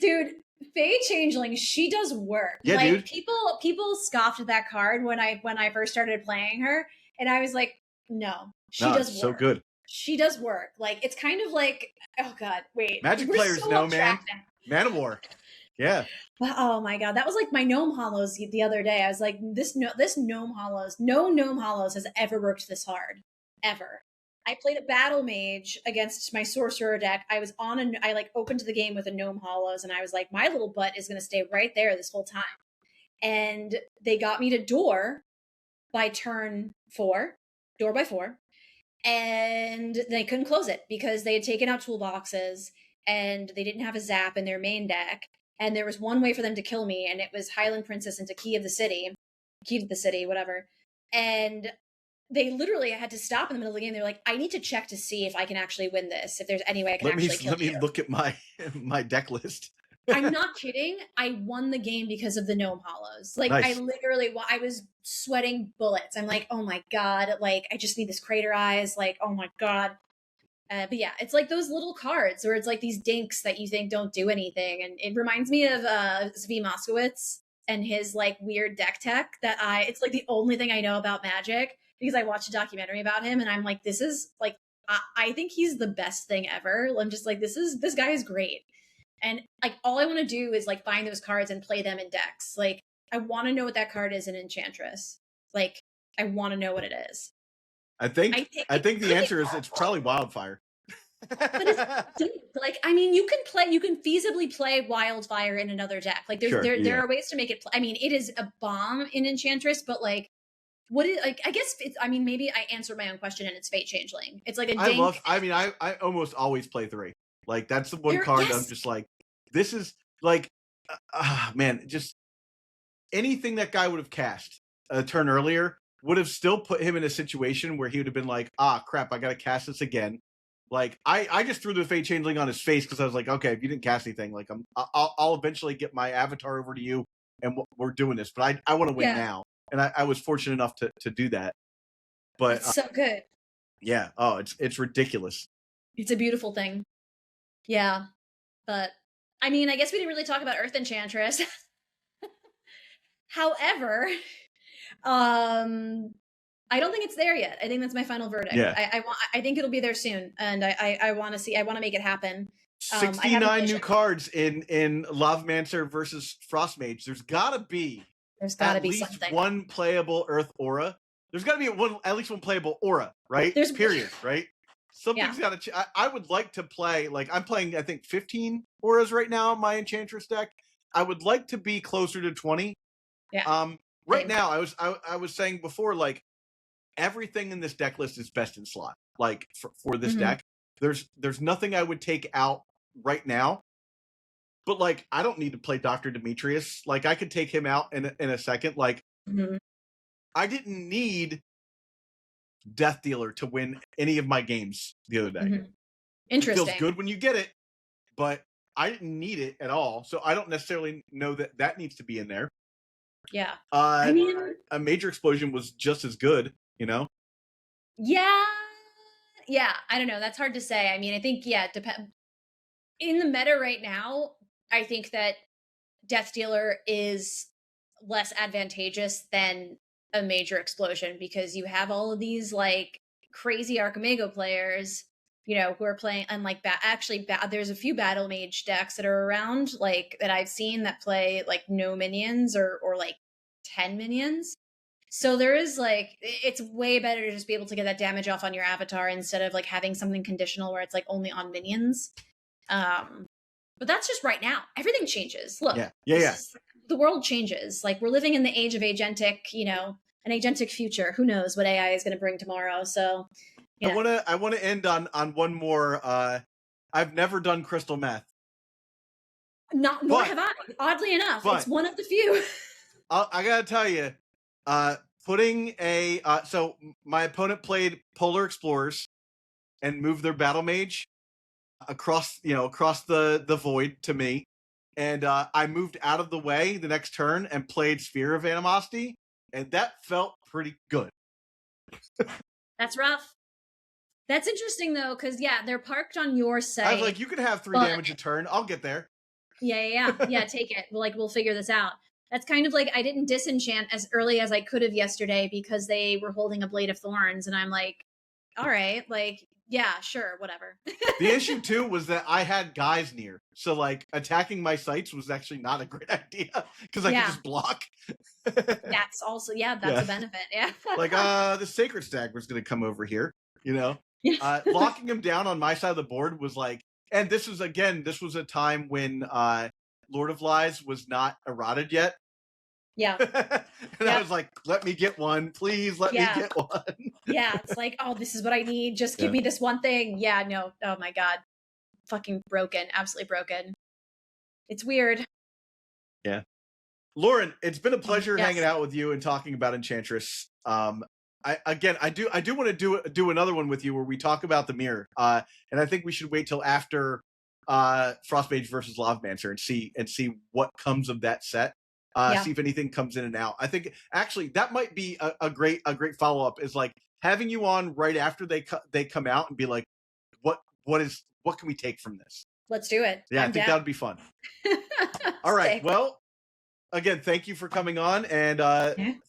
Dude, Fey Changeling, she does work. Yeah, like, dude. People scoffed at that card when I first started playing her, and I was like, no, she does work. So good. She does work. Like, it's kind of like, oh god, wait. Magic players know, man. Man of War. Yeah. Well, oh my god, that was like my Gnome Hollows the other day. I was like, this Gnome Hollows, no Gnome Hollows has ever worked this hard, ever. I played a Battle Mage against my Sorcerer deck. I like opened the game with a Gnome Hollows, and I was like, my little butt is going to stay right there this whole time. And they got me to door by turn 4, door by 4, and they couldn't close it because they had taken out toolboxes, and they didn't have a zap in their main deck. And there was one way for them to kill me, and it was Highland Princess into Key to the City, whatever. And they literally had to stop in the middle of the game. They're like, I need to check to see if I can actually win this, if there's any way I can actually kill you. Let me look at my deck list. I'm not kidding. I won the game because of the gnome hollows. Like I Nice. literally, I was sweating bullets. I'm like, oh my god, like I just need this crater eyes. Like, oh my god. But yeah, it's like those little cards where it's like these dinks that you think don't do anything, and it reminds me of Zvi Moskowitz and his like weird deck tech that it's like the only thing I know about Magic because I watched a documentary about him, and I'm like, this is like I think he's the best thing ever. I'm just like, this guy is great. And like all I want to do is like find those cards and play them in decks. Like I want to know what that card is in Enchantress. Like I want to know what it is. I think the answer is it's probably Wildfire. But it's like, I mean, you can feasibly play Wildfire in another deck. Like there are ways to make it. I mean, it is a bomb in Enchantress, but like, what is like? I guess it's. I mean, maybe I answered my own question and it's Fate Changeling. It's like a. I almost always play 3. Like that's the one card I'm just like, this is like, man, just anything that guy would have cast a turn earlier would have still put him in a situation where he would have been like, crap, I gotta cast this again. Like I just threw the Fate Changeling on his face because I was like, okay, if you didn't cast anything, like I'll eventually get my avatar over to you and we're doing this. But I want to win now, and I was fortunate enough to do that. But it's so good. Yeah. Oh, it's ridiculous. It's a beautiful thing. Yeah, but I mean, I guess we didn't really talk about Earth Enchantress. However, I don't think it's there yet. I think that's my final verdict. Yeah. I think it'll be there soon, and I want to make it happen. 69 new cards in Lavamancer versus Frostmage. There's gotta be at least something. One playable Earth aura. There's gotta be at least one playable aura, right? Period, right? Something's gotta I would like to play, like I'm playing I think 15 auras right now in my Enchantress deck. I would like to be closer to 20. Yeah. Right now I was saying before, like everything in this deck list is best in slot. Like for this deck, there's nothing I would take out right now. But like I don't need to play Dr. Demetrius. Like I could take him out in a second. Like I didn't need Death Dealer to win any of my games the other day. Interesting. It feels good when you get it, but I didn't need it at all. So I don't necessarily know that needs to be in there. Yeah. I mean, a Major Explosion was just as good, you know? Yeah. Yeah. I don't know. That's hard to say. I mean, I think, in the meta right now, I think that Death Dealer is less advantageous than a Major Explosion because you have all of these like crazy Archimago players, you know, who are playing, and like there's a few Battle Mage decks that are around, like that I've seen that play like no minions or like 10 minions. So there is like, it's way better to just be able to get that damage off on your avatar instead of like having something conditional where it's like only on minions. But that's just right now. Everything changes. Look, the world changes. Like we're living in the age of agentic, you know, an agentic future. Who knows what AI is going to bring tomorrow? So I want to end on one more. I've never done crystal meth. Nor have I. Oddly enough, it's one of the few. I gotta tell you, putting so my opponent played Polar Explorers and moved their Battle Mage across the void to me, and I moved out of the way the next turn and played Sphere of Animosity, and that felt pretty good. That's rough. That's interesting though, because they're parked on your side. I was like, you can have 3 damage a turn. I'll get there. Yeah. Take it. We'll figure this out. That's kind of like I didn't disenchant as early as I could have yesterday because they were holding a Blade of Thorns, and I'm like, all right, like, yeah, sure, whatever. The issue too was that I had guys near, so like attacking my sites was actually not a great idea because I could just block. That's also that's a benefit. Yeah. Like the Sacred Stag was going to come over here, you know. Locking him down on my side of the board was like, and this was a time when Lord of Lies was not eroded yet. Yeah. And I was like, let me get one, please let me get one. Yeah, it's like, oh, this is what I need. Just give me this one thing. Yeah, no. Oh my God. Fucking broken. Absolutely broken. It's weird. Yeah. Lauren, it's been a pleasure hanging out with you and talking about Enchantress. I do want to do another one with you where we talk about the mirror. And I think we should wait till after Frostmage versus Lavamancer and see what comes of that set. See if anything comes in and out. I think actually that might be a great follow up, is like having you on right after they come out and be like, what can we take from this? Let's do it. Yeah, I think that would be fun. All right. Well, again, thank you for coming on, and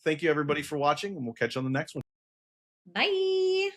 thank you everybody for watching, and we'll catch you on the next one. Bye.